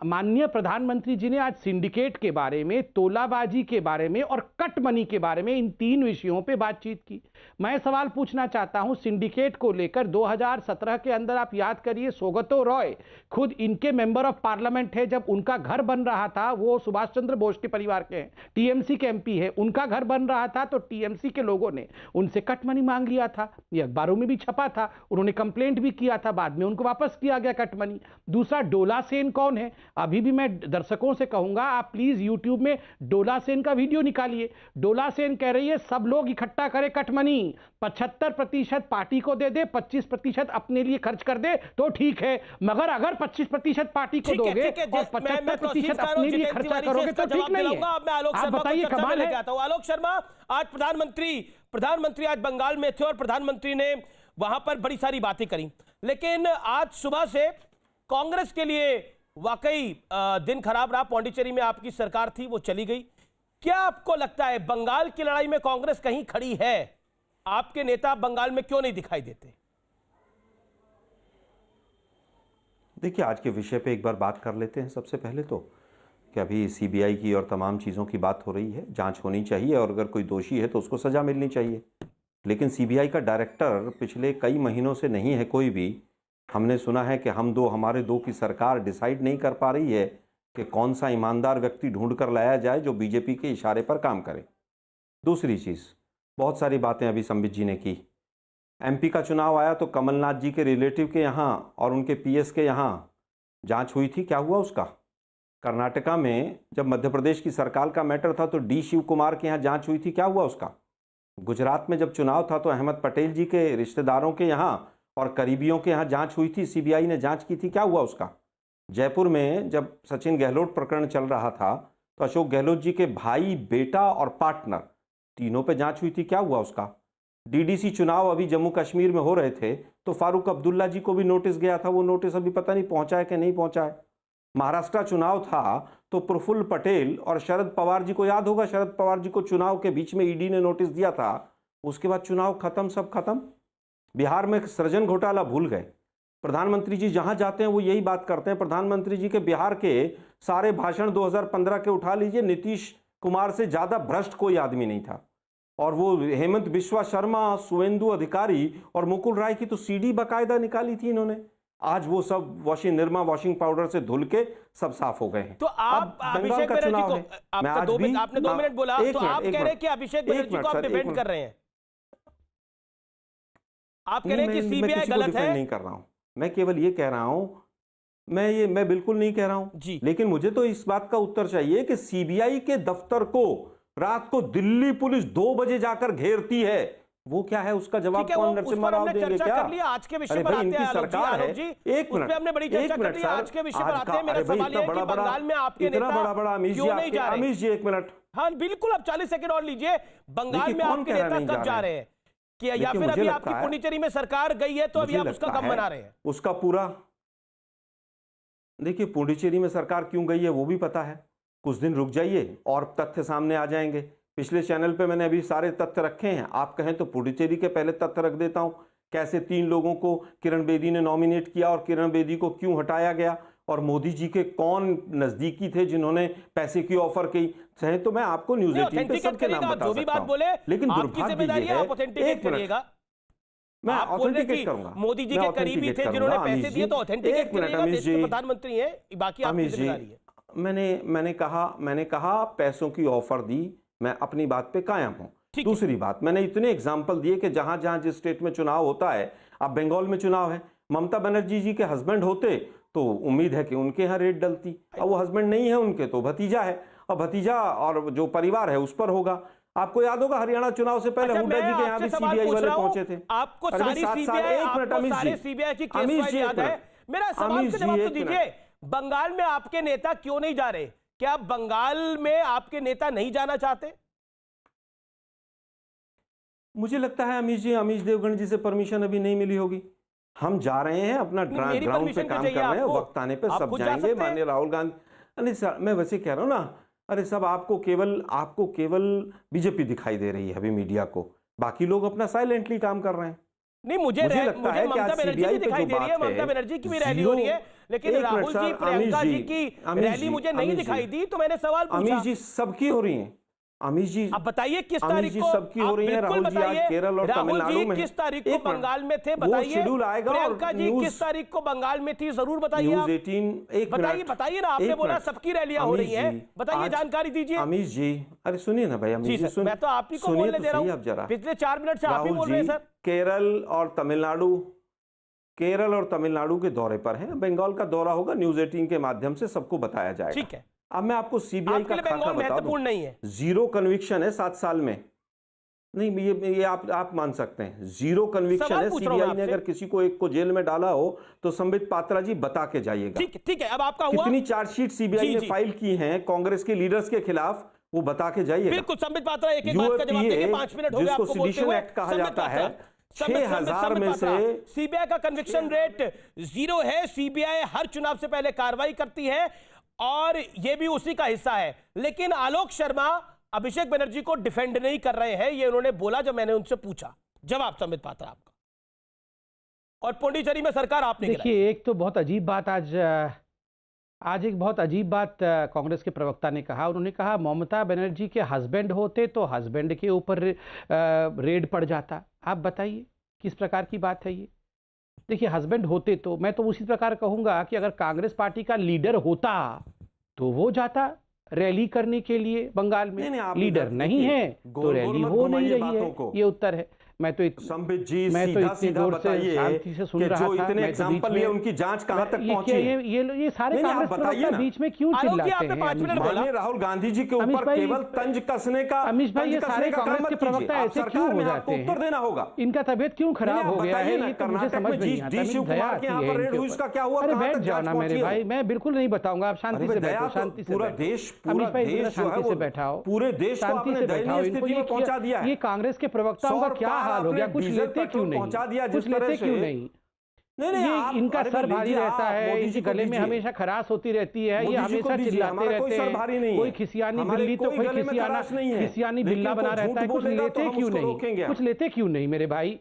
माननीय प्रधानमंत्री जी ने आज सिंडिकेट के बारे में, तोलाबाजी के बारे में और कट मनी के बारे में, इन 3 विषयों पे बातचीत की। मैं सवाल पूछना चाहता हूं सिंडिकेट को लेकर। 2017 के अंदर आप याद करिए, सौगतो रॉय खुद इनके मेंबर ऑफ पार्लियामेंट है। जब उनका घर बन रहा था, वो सुभाष चंद्र बोस के परिवार के हैं, टीएमसी के एमपी है, उनका घर बन रहा था तो टीएमसी के लोगों ने उनसे कट मनी मांग लिया था। ये अखबारों में भी छपा था, उन्होंने कंप्लेंट भी किया था, बाद में उनको वापस किया गया कट मनी। दूसरा, डोला सेन कौन है? अभी भी मैं दर्शकों से कहूंगा, आप प्लीज यूट्यूब में डोला सेन का वीडियो निकालिए। डोला सेन कह रही है सब लोग इकट्ठा करें कट मनी, 75% पार्टी को दे दे, 25% अपने लिए खर्च कर दे तो ठीक है, मगर अगर 25% पार्टी को दोगे और 75% अपने लिए खर्चा करोगे तो ठीक नहीं है। आप बताइए, कमाल है। आलोक शर्मा, आज प्रधानमंत्री आज बंगाल में थे और प्रधानमंत्री ने वहां पर बड़ी सारी बातें करी, लेकिन आज सुबह से कांग्रेस के लिए वाकई दिन खराब रहा। पौंडीचेरी में आपकी सरकार थी, वो चली गई। क्या आपको लगता है बंगाल की लड़ाई में कांग्रेस कहीं खड़ी है? आपके नेता बंगाल में क्यों नहीं दिखाई देते? देखिए, आज के विषय पे एक बार बात कर लेते हैं। सबसे पहले तो कि अभी सीबीआई की और तमाम चीज़ों की बात हो रही है, जांच होनी चाहिए और अगर कोई दोषी है तो उसको सज़ा मिलनी चाहिए। लेकिन सीबीआई का डायरेक्टर पिछले कई महीनों से नहीं है कोई भी। हमने सुना है कि हमारे दो की सरकार डिसाइड नहीं कर पा रही है कि कौन सा ईमानदार व्यक्ति ढूंढ कर लाया जाए जो बीजेपी के इशारे पर काम करे। दूसरी चीज़, बहुत सारी बातें अभी संबित जी ने की। एमपी का चुनाव आया तो कमलनाथ जी के रिलेटिव के यहाँ और उनके पीएस के यहाँ जांच हुई थी, क्या हुआ उसका? कर्नाटका में जब मध्य प्रदेश की सरकार का मैटर था तो डी शिव कुमार के यहाँ जांच हुई थी, क्या हुआ उसका? गुजरात में जब चुनाव था तो अहमद पटेल जी के रिश्तेदारों के यहाँ और करीबियों के यहाँ जांच हुई थी, सीबीआई ने जांच की थी, क्या हुआ उसका? जयपुर में जब सचिन गहलोत प्रकरण चल रहा था तो अशोक गहलोत जी के भाई, बेटा और पार्टनर तीनों पे जांच हुई थी। क्या हुआ उसका? डीडीसी चुनाव अभी जम्मू कश्मीर में हो रहे थे तो फारूक अब्दुल्ला जी को भी नोटिस गया था, वो नोटिस अभी पता नहीं पहुंचा है कि नहीं पहुंचा है। महाराष्ट्र चुनाव था तो प्रफुल्ल पटेल और शरद पवार जी को याद होगा, शरद पवार जी को चुनाव के बीच में ईडी ने नोटिस दिया था, उसके बाद चुनाव खत्म, सब खत्म। बिहार में सृजन घोटाला भूल गए। प्रधानमंत्री जी जहां जाते हैं वो यही बात करते हैं। प्रधानमंत्री जी के बिहार के सारे भाषण 2015 के उठा लीजिए, नीतीश कुमार से ज्यादा भ्रष्ट कोई आदमी नहीं था। और वो हेमंत बिश्वा शर्मा, शुवेंदु अधिकारी और मुकुल राय की तो सीडी बाकायदा निकाली थी इन्होंने। आज वो सब निरमा वॉशिंग पाउडर से धुल के सब साफ हो गए हैं। तो आप अभिषेक बनर्जी को, आपने 2 मिनट बोला, तो आप कह रहे हैं कि अभिषेक बनर्जी को आप डिफेंड कर रहे हैं, आप कह रहे हैं कि सीबीआई गलत है। नहीं कर रहा हूं, मैं केवल ये कह रहा हूं, मैं बिल्कुल नहीं कह रहा हूं, लेकिन मुझे तो इस बात का उत्तर चाहिए कि सीबीआई के दफ्तर को रात को दिल्ली पुलिस 2 बजे जाकर घेरती है, वो क्या है? उसका जवाब कौन नरसिम्हा राव देंगे क्या? आज के विषय पर आते हैं, सरकार है। एक मिनट, हमने बड़ी चर्चा कर ली, आज के विषय पर आते हैं। मेरा सवाल है कि बंगाल में आपके नेता क्यों नहीं जा रहे? अमीश जी 1 मिनट। हाँ बिल्कुल, आप 40 सेकंड और लीजिए। बंगाल में आपके नेता कब जा रहे हैं? या फिर अभी आपकी पुडुचेरी में सरकार गई है तो अभी आप उसका कब मना रहे हैं? उसका पूरा देखिए, पुडुचेरी में सरकार क्यों गई है वो भी पता है। कुछ दिन रुक जाइए और तथ्य सामने आ जाएंगे। पिछले चैनल पे मैंने अभी सारे तथ्य रखे हैं, आप कहें तो पुडुचेरी के पहले तथ्य रख देता हूं। कैसे 3 लोगों को किरण बेदी ने नॉमिनेट किया और किरण बेदी को क्यों हटाया गया, और मोदी जी के कौन नजदीकी थे जिन्होंने पैसे की ऑफर की। चाहे तो मैं आपको न्यूज 18 पे सबके नाम बता सकता हूं, लेकिन दुर्भाग्य ये है, एक मिनट, मैं ऑथेंटिकेट करूंगा। मोदी जी के करीबी थे जिन्होंने पैसे दिए, तो ऑथेंटिकेट करिएगा। देश के प्रधानमंत्री हैं, बाकी आपकी जिम्मेदारी है। मैंने कहा पैसों की ऑफर दी, मैं अपनी बात पे कायम हूं। दूसरी बात, मैंने इतने एग्जाम्पल दिए कि जहां जहां जिस स्टेट में चुनाव होता है, अब बंगाल में चुनाव है, ममता बनर्जी जी के हस्बैंड होते तो उम्मीद है कि उनके यहाँ रेट डलती। अब वो हस्बैंड नहीं है उनके, तो भतीजा है, और भतीजा और जो परिवार है उस पर होगा। आपको याद होगा हरियाणा चुनाव से पहले हुड्डा जी के यहाँ भी सीबीआई वाले पहुंचे थे। आपको सारी सीबीआई की केस याद है? मेरा सवाल का जवाब तो दीजिए। बंगाल में आपके नेता क्यों नहीं जा रहे? क्या बंगाल में आपके नेता नहीं जाना चाहते? मुझे लगता है अमीश देवगन जी से परमिशन अभी नहीं मिली होगी। हम जा रहे हैं, अपना ग्राउंड पे काम कर रहे हैं, वक्त आने पे सब जाएंगे। माननीय राहुल गांधी, नहीं सर, मैं वैसे कह रहा हूं ना, अरे सब आपको केवल बीजेपी दिखाई दे रही है अभी मीडिया को, बाकी लोग अपना साइलेंटली काम कर रहे हैं। नहीं, मुझे लगता है कि ममता बनर्जी भी दिखाई दे रही है, ममता बनर्जी की भी रैली हो रही है, लेकिन राहुल जी, प्रियंका जी की रैली मुझे नहीं दिखाई दी, तो मैंने सवाल पूछा। अमीश जी सबकी हो रही है। अमीश जी आप बताइए किस तारीख को सबकी हो रही है। राहुल जी आज केरल और तमिलनाडु में, किस तारीख को बंगाल में थे बताइए। शेड्यूल आएगा। प्रियंका जी किस तारीख को बंगाल में थी, जरूर बताइए। बताइए ना, आपने बोला सबकी रैलियां हो रही हैं, बताइए, जानकारी दीजिए। अमीश जी, अरे सुनिए ना भाई, अमीश जी सुनिए, मैं तो आप ही को बोलने दे रहा हूं, पिछले 4 मिनट से आप ही बोल रहे हैं सर। केरल और तमिलनाडु के दौरे पर हैं, बंगाल का दौरा होगा, न्यूज 18 के माध्यम से सबको बताया जाएगा। ठीक है। अब मैं आपको सीबीआई का खाका बता दूं, नहीं है, 0 कन्विक्शन है 7 साल में। नहीं, ये आप मान सकते हैं, 0 कन्विक्शन है। सीबीआई ने अगर किसी को एक को जेल में डाला हो तो संबित पात्रा जी बता के जाइएगा। ठीक है, अब आपका हुआ। कितनी चार्जशीट सीबीआई ने फाइल की हैं कांग्रेस के लीडर्स के खिलाफ, वो बता के जाइएगा। बिल्कुल, संबित पात्रा एक बात का जवाब देंगे, 5 मिनट हो गए आपको बोलते हुए। एक्ट कहा जाता है, 6000 में से सीबीआई का कन्विक्शन रेट 0 है। सीबीआई हर चुनाव से पहले कार्रवाई करती है और यह भी उसी का हिस्सा है। लेकिन आलोक शर्मा अभिषेक बनर्जी को डिफेंड नहीं कर रहे हैं, ये उन्होंने बोला जब मैंने उनसे पूछा। जवाब संबित पात्रा आपका। और पुडुचेरी में सरकार आपने देखिए, एक तो बहुत अजीब बात आज एक बहुत अजीब बात कांग्रेस के प्रवक्ता ने कहा। उन्होंने कहा ममता बनर्जी के हस्बैंड होते तो हस्बैंड के ऊपर रेड पड़ जाता। आप बताइए किस प्रकार की बात है ये? देखिए, हस्बैंड होते तो मैं तो उसी प्रकार कहूंगा कि अगर कांग्रेस पार्टी का लीडर होता तो वो जाता रैली करने के लिए बंगाल में। लीडर नहीं है तो रैली हो नहीं रही है, ये उत्तर है। मैं तो संबित जी मैं तो सीधा इतनी सीधा जोर से बताइए शांति से सुन कि रहा जो था। इतने मैं तो एग्जांपल बीच लिए में उनकी जांच कहां तक पहुंची है? ये सारे नहीं, कांग्रेस आप बताइए प्रवक्ता ना। बीच में क्यों आलोक जी, चिल्लाते आपने हैं? 5 मिनट बोला। माननीय राहुल गांधी जी के अमीश ऊपर भाई, केवल तंज कसने का अमीश भाई, ये तंज सारे कसने का काम कांग्रेस मत के कीजिए। प्रवक्ता आप ऐसे सरकार क्यों हो में जाते आपको हैं? उत्तर देना होगा। इनका तबीयत क्यों खराब नहीं, आप हो गया है? बताइए ना, ये तो मुझे कर्नाटक समझ में में नहीं आता। डी शिव दया कुमार आती के यहाँ है पर रेड इनके हुई, ऊपर। उसका क्या हुआ? अरे कहाँ बैठ तक जाओ जांच ना मेरे पहुंची है? भाई, मैं बिल्कुल नहीं बताऊंगा। आप शांति से बैठो, शांति से पूरा बैठो। देश अमीश भाई, जो है शांति वो से बैठाओ, पूरे देश को शांति आपने से बैठाओ। दयनीय इनको स्थिति में पहुंचा दिया है। ये कांग्रेस के प्रवक्ताओं का क्या हाल हो गया? कुछ लेते क्यों नहीं? पहुंचा दिया कुछ लेते क्यों नहीं? ये इनका सर भारी रहता है, इनके गले में हमेशा खराश होती रहती है, ये हमेशा चिल्लाते रहते हैं। कोई खिसियानी बिल्ली तो कोई खिसियानी बिल्ला बना रहता है। कुछ लेते क्यों नहीं? कुछ लेते क्यों नहीं मेरे भाई?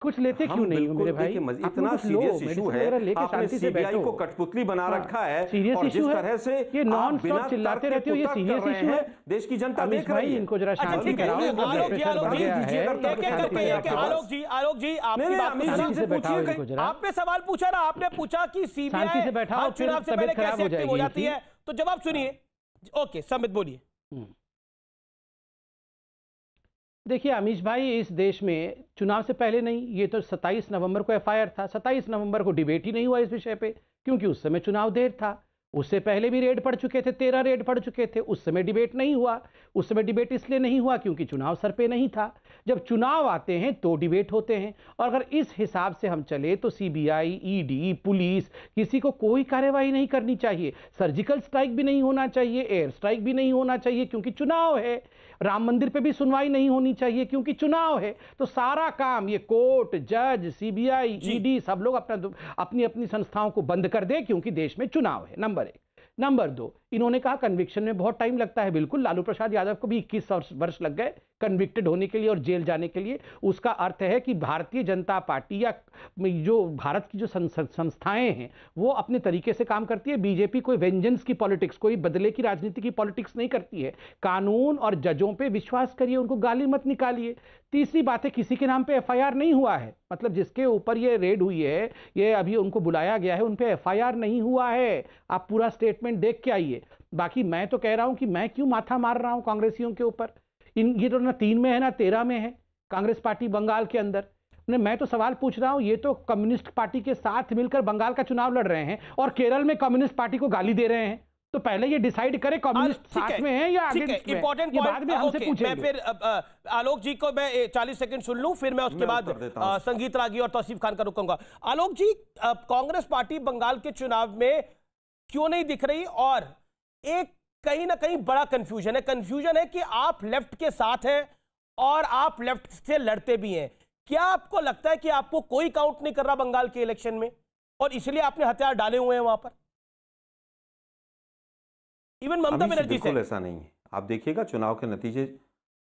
कुछ लेते क्यों नहीं हो मेरे भाई? इतना सीरियस इशू है, आपने सीबीआई को कठपुतली बना रखा है। सीरियस और इशू जिस है, तरह से ये नॉन बिना स्टॉप चिल्लाते तर्क रहते हो, ये के सीरियस उत्तर कर इशू रहे है। हैं। देश की जनता अमीश देख भाई, रही है। इनको जरा शांति ठीक है, कराओ। इनका आलोक ब्लड जी, प्रेशर आलोक बढ़ जी, गया है। आलोक जी, आलोक जी, आपकी बात को शांति से बैठाओ पूछिए। इनको जरा। आपने सवाल पूछा ना, आपने पूछा कि शांति से सीबीआई बैठाओ, हर फिर चुनाव से पहले तबीयत खराब कैसे हो एक्टिव हो जाएगी जाती है, तो जवाब सुनिए। ओके, संबित बोलिए। देखिए अमीश भाई, इस देश में चुनाव से पहले नहीं, ये तो 27 नवंबर को एफआईआर था। 27 नवंबर को डिबेट ही नहीं हुआ इस विषय पे, क्योंकि उस समय चुनाव देर था। उससे पहले भी रेड पड़ चुके थे, 13 रेड पड़ चुके थे, उस समय डिबेट नहीं हुआ। उस समय डिबेट इसलिए नहीं हुआ क्योंकि चुनाव सर पे नहीं था। जब चुनाव आते हैं तो डिबेट होते हैं। और अगर इस हिसाब से हम चले तो सीबीआई, ईडी, पुलिस, किसी को कोई कार्यवाही नहीं करनी चाहिए। सर्जिकल स्ट्राइक भी नहीं होना चाहिए, एयर स्ट्राइक भी नहीं होना चाहिए, क्योंकि चुनाव है। राम मंदिर पे भी सुनवाई नहीं होनी चाहिए क्योंकि चुनाव है। तो सारा काम ये कोर्ट, जज, सीबीआई, ईडी सब लोग अपनी अपनी संस्थाओं को बंद कर दे, क्योंकि देश में चुनाव है। नंबर 1। नंबर 2, इन्होंने कहा कन्विक्शन में बहुत टाइम लगता है। बिल्कुल, लालू प्रसाद यादव को भी 21 वर्ष लग गए कन्विक्टेड होने के लिए और जेल जाने के लिए। उसका अर्थ है कि भारतीय जनता पार्टी या जो भारत की जो संस्थाएं हैं वो अपने तरीके से काम करती है। बीजेपी कोई वेंजेंस की पॉलिटिक्स, कोई बदले की राजनीति की पॉलिटिक्स नहीं करती है। कानून और जजों पे विश्वास करिए, उनको गाली मत निकालिए। तीसरी बात है, किसी के नाम पे एफआईआर नहीं हुआ है, मतलब जिसके ऊपर ये रेड हुई है, ये अभी उनको बुलाया गया है, उन पे एफआईआर नहीं हुआ है। आप पूरा स्टेटमेंट देख के आइए। बाकी मैं तो कह रहा हूं कि मैं क्यों माथा मार रहा हूं कांग्रेसियों के ऊपर। ये तो ना 3 में है ना 13 में है कांग्रेस पार्टी बंगाल के अंदर। मैं तो सवाल पूछ रहा हूं, ये तो कम्युनिस्ट पार्टी के साथ मिलकर बंगाल का चुनाव लड़ रहे हैं और केरल में कम्युनिस्ट पार्टी को गाली दे रहे हैं। तो पहले ये डिसाइड करें कम्युनिस्ट साथ में है या अगेंस्ट में। इंपॉर्टेंट बाद में हमसे पूछेंगे। मैं फिर आलोक जी को मैं 40 सेकंड सुन लूं, फिर मैं उसके बाद संगीत रागी और तौसीफ खान का रुकूंगा। आलोक जी, कांग्रेस पार्टी बंगाल के चुनाव में क्यों नहीं दिख रही? और एक कहीं ना कहीं बड़ा कंफ्यूजन है कि आप लेफ्ट के साथ हैं और आप लेफ्ट से लड़ते भी हैं। क्या आपको लगता है कि आपको कोई काउंट नहीं कर रहा बंगाल के इलेक्शन में और इसलिए आपने हथियार डाले हुए हैं वहां पर? इवन ममता बनर्जी से बिल्कुल ऐसा नहीं है। आप देखिएगा चुनाव के नतीजे,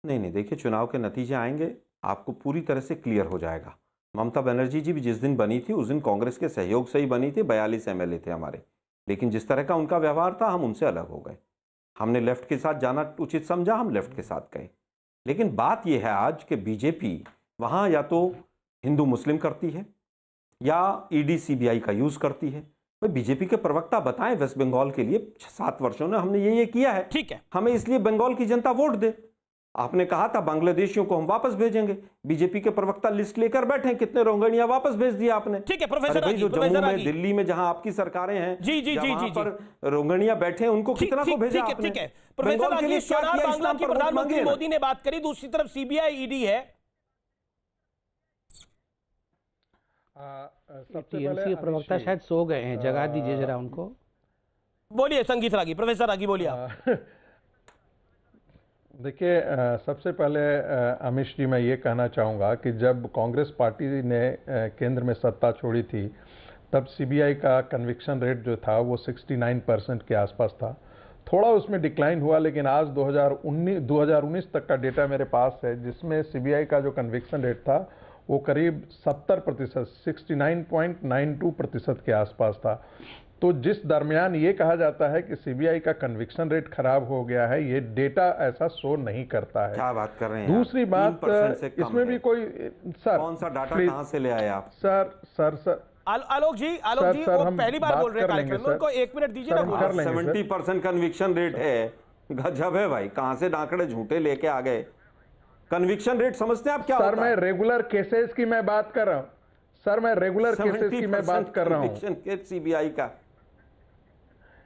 नहीं देखिए, चुनाव के नतीजे आएंगे, आपको पूरी तरह से क्लियर हो जाएगा। ममता बनर्जी जी भी जिस दिन बनी थी उस दिन कांग्रेस के सहयोग से ही बनी थी। 42 एमएलए थे हमारे, लेकिन जिस तरह का उनका व्यवहार था हम उनसे अलग हो गए। हमने लेफ्ट के साथ जाना उचित समझा, हम लेफ्ट के साथ गए। लेकिन बात यह है आज कि बीजेपी वहाँ या तो हिंदू मुस्लिम करती है या ईडी सीबीआई का यूज करती है। भाई बीजेपी के प्रवक्ता बताएं, वेस्ट बंगाल के लिए 7 वर्षों में हमने ये किया है, ठीक है, हमें इसलिए बंगाल की जनता वोट दे। आपने कहा था बांग्लादेशियों को हम वापस भेजेंगे, बीजेपी के प्रवक्ता लिस्ट लेकर बैठे, कितने रोहिंग्या वापस भेज दिया आपने। ठीक है प्रोफेसर भाई, जो जम्मू में, दिल्ली में जहां आपकी सरकारें हैं, जी पर रोहिंग्या बैठे हैं, उनको कितना को भेजा आपने? ठीक है प्रोफेसर रागी, बांग्ला की प्रधानमंत्री मोदी ने बात करी, दूसरी तरफ सीबीआई, ईडी है। टीएमसी के प्रवक्ता शायद सो गए हैं, जगा दीजिए जरा उनको। बोलिए संगीत रागी, प्रोफेसर रागी बोलिए आप। देखिए, सबसे पहले अमीश जी मैं ये कहना चाहूँगा कि जब कांग्रेस पार्टी ने केंद्र में सत्ता छोड़ी थी तब सीबीआई का कन्विक्शन रेट जो था वो 69% के आसपास था। थोड़ा उसमें डिक्लाइन हुआ, लेकिन आज 2019 तक का डेटा मेरे पास है जिसमें सीबीआई का जो कन्विक्शन रेट था वो करीब 70%, 69.92% के आसपास था। तो जिस दरमियान ये कहा जाता है कि सीबीआई का कन्विक्शन रेट खराब हो गया है, ये डेटा ऐसा शो नहीं करता है। क्या बात कर रहे हैं? दूसरी बात, इसमें भी कोई सर कौन सा डाटा कहां से ले आए आप? सर आलोक जी वो पहली बार बोल रहे हैं कार्यक्रम में, उनको 1 मिनट दीजिए ना। 70% कन्विक्शन रेट है, गजब है भाई, कहां से आंकड़े झूठे लेके आ गए। कन्विक्शन रेट समझते हैं आप क्या सर होता मैं है? रेगुलर केसेस की मैं बात कर रहा हूं सर, मैं रेगुलर केसेस की मैं बात कर रहा हूं। कन्विक्शन केस सीबीआई का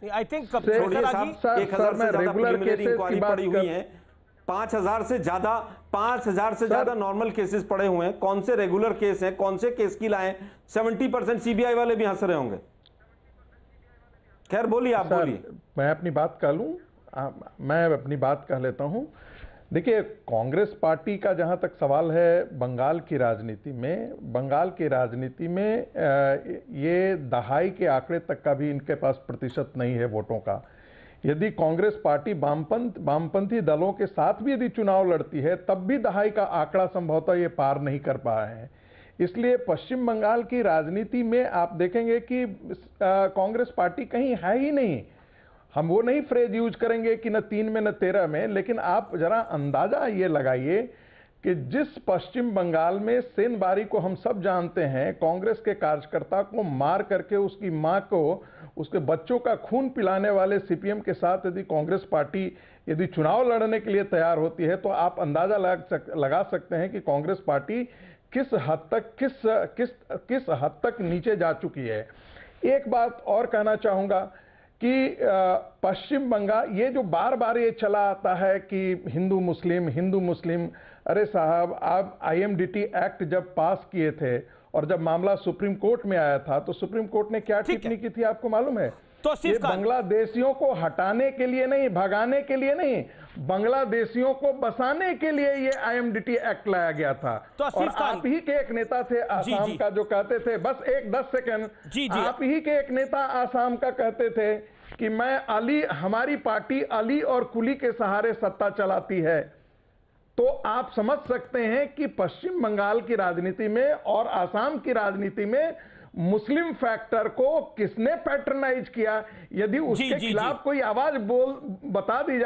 आई थिंक छोड़िए साहब, 1000 से ज्यादा प्रिलिमिनरी इंक्वायरी पड़ी हुई है, 5000 से ज्यादा नॉर्मल केसेस पड़े हुए हैं। कौन से रेगुलर केस हैं, कौन से केस की लाएं? 70% सीबीआई वाले भी हंस रहे होंगे। खैर बोलिए, आप बोलिए। मैं अपनी बात कह लूं, मैं अपनी बात कह लेता हूं। देखिए, कांग्रेस पार्टी का जहां तक सवाल है बंगाल की राजनीति में ये दहाई के आंकड़े तक का भी इनके पास प्रतिशत नहीं है वोटों का। यदि कांग्रेस पार्टी वामपंथी दलों के साथ भी यदि चुनाव लड़ती है तब भी दहाई का आंकड़ा संभवतः ये पार नहीं कर पाए हैं। इसलिए पश्चिम बंगाल की राजनीति में आप देखेंगे कि कांग्रेस पार्टी कहीं है ही नहीं। हम वो नहीं फ्रेज यूज करेंगे कि न 3 में न 13 में, लेकिन आप जरा अंदाजा ये लगाइए कि जिस पश्चिम बंगाल में सेनबारी को हम सब जानते हैं, कांग्रेस के कार्यकर्ता को मार करके उसकी मां को उसके बच्चों का खून पिलाने वाले सीपीएम के साथ यदि कांग्रेस पार्टी यदि चुनाव लड़ने के लिए तैयार होती है तो आप अंदाजा लगा सकते हैं कि कांग्रेस पार्टी किस हद तक नीचे जा चुकी है। एक बात और कहना चाहूंगा कि पश्चिम बंगाल ये जो बार बार ये चला आता है कि हिंदू मुस्लिम, अरे साहब, आप आईएमडीटी एक्ट जब पास किए थे और जब मामला सुप्रीम कोर्ट में आया था तो सुप्रीम कोर्ट ने क्या टिप्पणी की थी आपको मालूम है? तो ये बांग्लादेशियों को हटाने के लिए नहीं, भगाने के लिए नहीं, बांग्लादेशियों को बसाने के लिए ये आईएमडीटी एक्ट लाया गया था। तो और आप ही के एक नेता थे आसाम का जो कहते थे, बस 10 सेकंड, आप ही के एक नेता आसाम का कहते थे कि हमारी पार्टी अली और कुली के सहारे सत्ता चलाती है। तो आप समझ सकते हैं कि पश्चिम बंगाल की राजनीति में और आसाम की राजनीति में मुस्लिम फैक्टर को किसने पैटर्नाइज किया। यदि उसके खिलाफ कोई आवाज बोल दी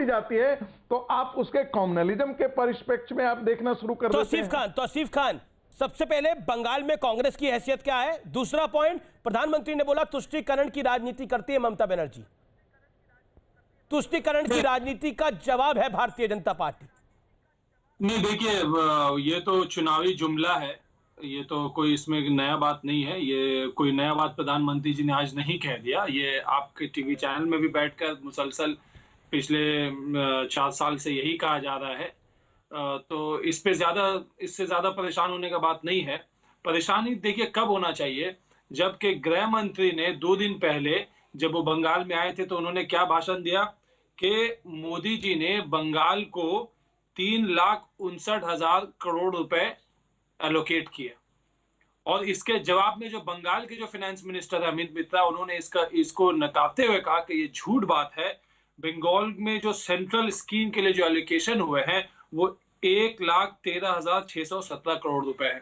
जाती है तो आप उसके कॉम्युनलिज्म के परिप्रेक्ष्य में आप देखना शुरू कर देते हैं। तौसीफ खान, सबसे पहले बंगाल में कांग्रेस की हैसियत क्या है? दूसरा पॉइंट, प्रधानमंत्री ने बोला तुष्टीकरण की राजनीति करती है ममता बनर्जी। तुष्टीकरण की राजनीति का जवाब है भारतीय जनता पार्टी। नहीं, देखिए, ये तो चुनावी जुमला है, ये तो कोई इसमें नया बात नहीं है। ये कोई नया बात प्रधानमंत्री जी ने आज नहीं कह दिया। ये आपके टीवी चैनल में भी बैठकर मुसलसल पिछले 4 साल से यही कहा जा रहा है। तो इससे ज्यादा परेशान होने का बात नहीं है। परेशानी देखिए कब होना चाहिए, जबकि गृह मंत्री ने 2 दिन पहले जब वो बंगाल में आए थे तो उन्होंने क्या भाषण दिया कि मोदी जी ने बंगाल को 3,59,000 करोड़ रुपए एलोकेट किए, और इसके जवाब में जो बंगाल के जो फाइनेंस मिनिस्टर है अमित मित्रा, उन्होंने इसको नकारते हुए कहा कि ये झूठ बात है। बंगाल में जो सेंट्रल स्कीम के लिए जो एलोकेशन हुए हैं वो 1,13,617 करोड़ रुपए है।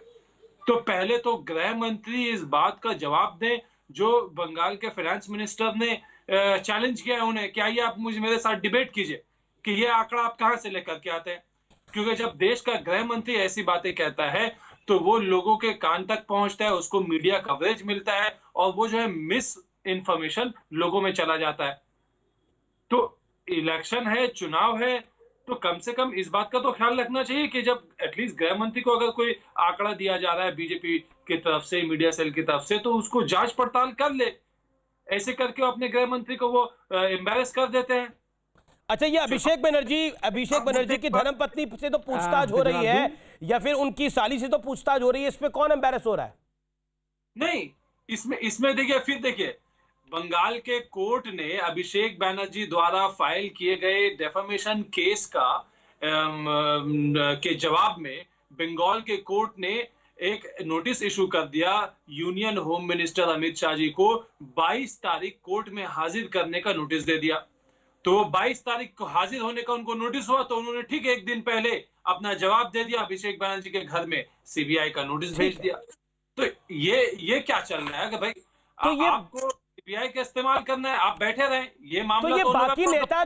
तो पहले तो गृह मंत्री इस बात का जवाब दें जो बंगाल के फाइनेंस मिनिस्टर ने चैलेंज किया है उन्हें कि आइए आप मेरे साथ डिबेट कीजिए कि ये आंकड़ा आप कहां से लेकर के आते हैं। क्योंकि जब देश का गृह मंत्री ऐसी बातें कहता है तो वो लोगों के कान तक पहुंचता है, उसको मीडिया कवरेज मिलता है और वो जो है मिस इंफॉर्मेशन लोगों में चला जाता है। तो इलेक्शन है, चुनाव है, तो कम से कम इस बात का तो ख्याल रखना चाहिए कि जब एटलीस्ट गृह मंत्री को अगर कोई आंकड़ा दिया जा रहा है बीजेपी की तरफ से, मीडिया सेल की तरफ से, तो उसको जांच पड़ताल कर ले। ऐसे करके अपने गृह मंत्री को वो एम्बैरेस कर देते हैं। अच्छा, ये अभिषेक बनर्जी की धर्मपत्नी से तो पूछताछ हो रही है या फिर उनकी साली से तो पूछताछ हो रही है, इसमें कौन एम्बैरेस हो रहा है? नहीं, इसमें देखिए बंगाल के कोर्ट ने अभिषेक बनर्जी द्वारा फाइल किए गए डेफेमेशन केस के जवाब में बंगाल के कोर्ट ने एक नोटिस इशू कर दिया union home minister Amit Shah ji को 22 तारीख कोर्ट में हाजिर करने का नोटिस दे दिया। तो 22 तारीख को हाजिर होने का उनको नोटिस हुआ तो उन्होंने ठीक 1 दिन पहले अपना जवाब दे दिया, अभिषेक बनर्जी के घर में सीबीआई का नोटिस भेज दिया। तो ये क्या चल रहा है कि भाई तो आपको सीबीआई का इस्तेमाल करना है, आप बैठे रहें, ये मामला तो ये बाकी नेता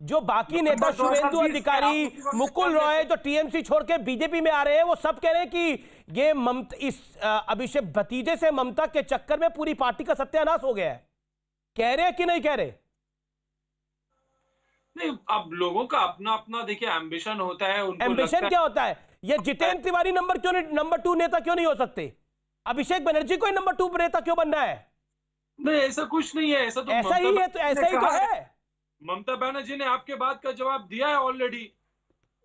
जो बाकी नेता शुभेंदु अधिकारी, मुकुल रॉय जो टीएमसी छोड़ के बीजेपी में आ रहे हैं, वो सब कह रहे हैं कि ये इस अभिषेक भतीजे से ममता के चक्कर में पूरी पार्टी का सत्यानाश हो गया है। कह रहे हैं कि नहीं कह रहे? नहीं, अब लोगों का अपना अपना देखिए एम्बिशन होता है, उनको एम्बिशन क्या होता है? ये जितेंद्र तिवारी नंबर 2 नेता क्यों नहीं हो सकते? अभिषेक बनर्जी को नंबर 2 नेता क्यों बनना है? नहीं, ऐसा कुछ नहीं है। ऐसा तो ऐसा ही है, तो ऐसा ही तो है। ममता बनर्जी ने आपके बात का जवाब दिया है ऑलरेडी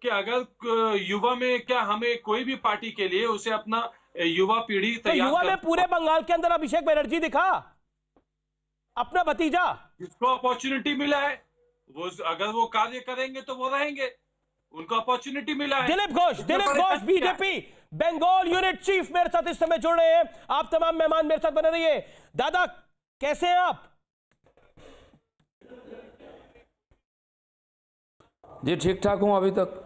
कि अगर युवा में क्या हमें कोई भी पार्टी के लिए उसे अपना युवा पीढ़ी तो तैयार युवा में पूरे बंगाल के अंदर अभिषेक बनर्जी दिखा, अपना भतीजा। जिसको अपॉर्चुनिटी मिला है वो, अगर वो कार्य करेंगे तो वो रहेंगे, उनको अपॉर्चुनिटी मिला है। Dilip Ghosh BJP Bengal unit chief मेरे साथ इस समय जुड़ रहे हैं। आप तमाम मेहमान मेरे साथ बने रहिए। दादा कैसे हैं आप? जी ठीक ठाक हूं अभी तक।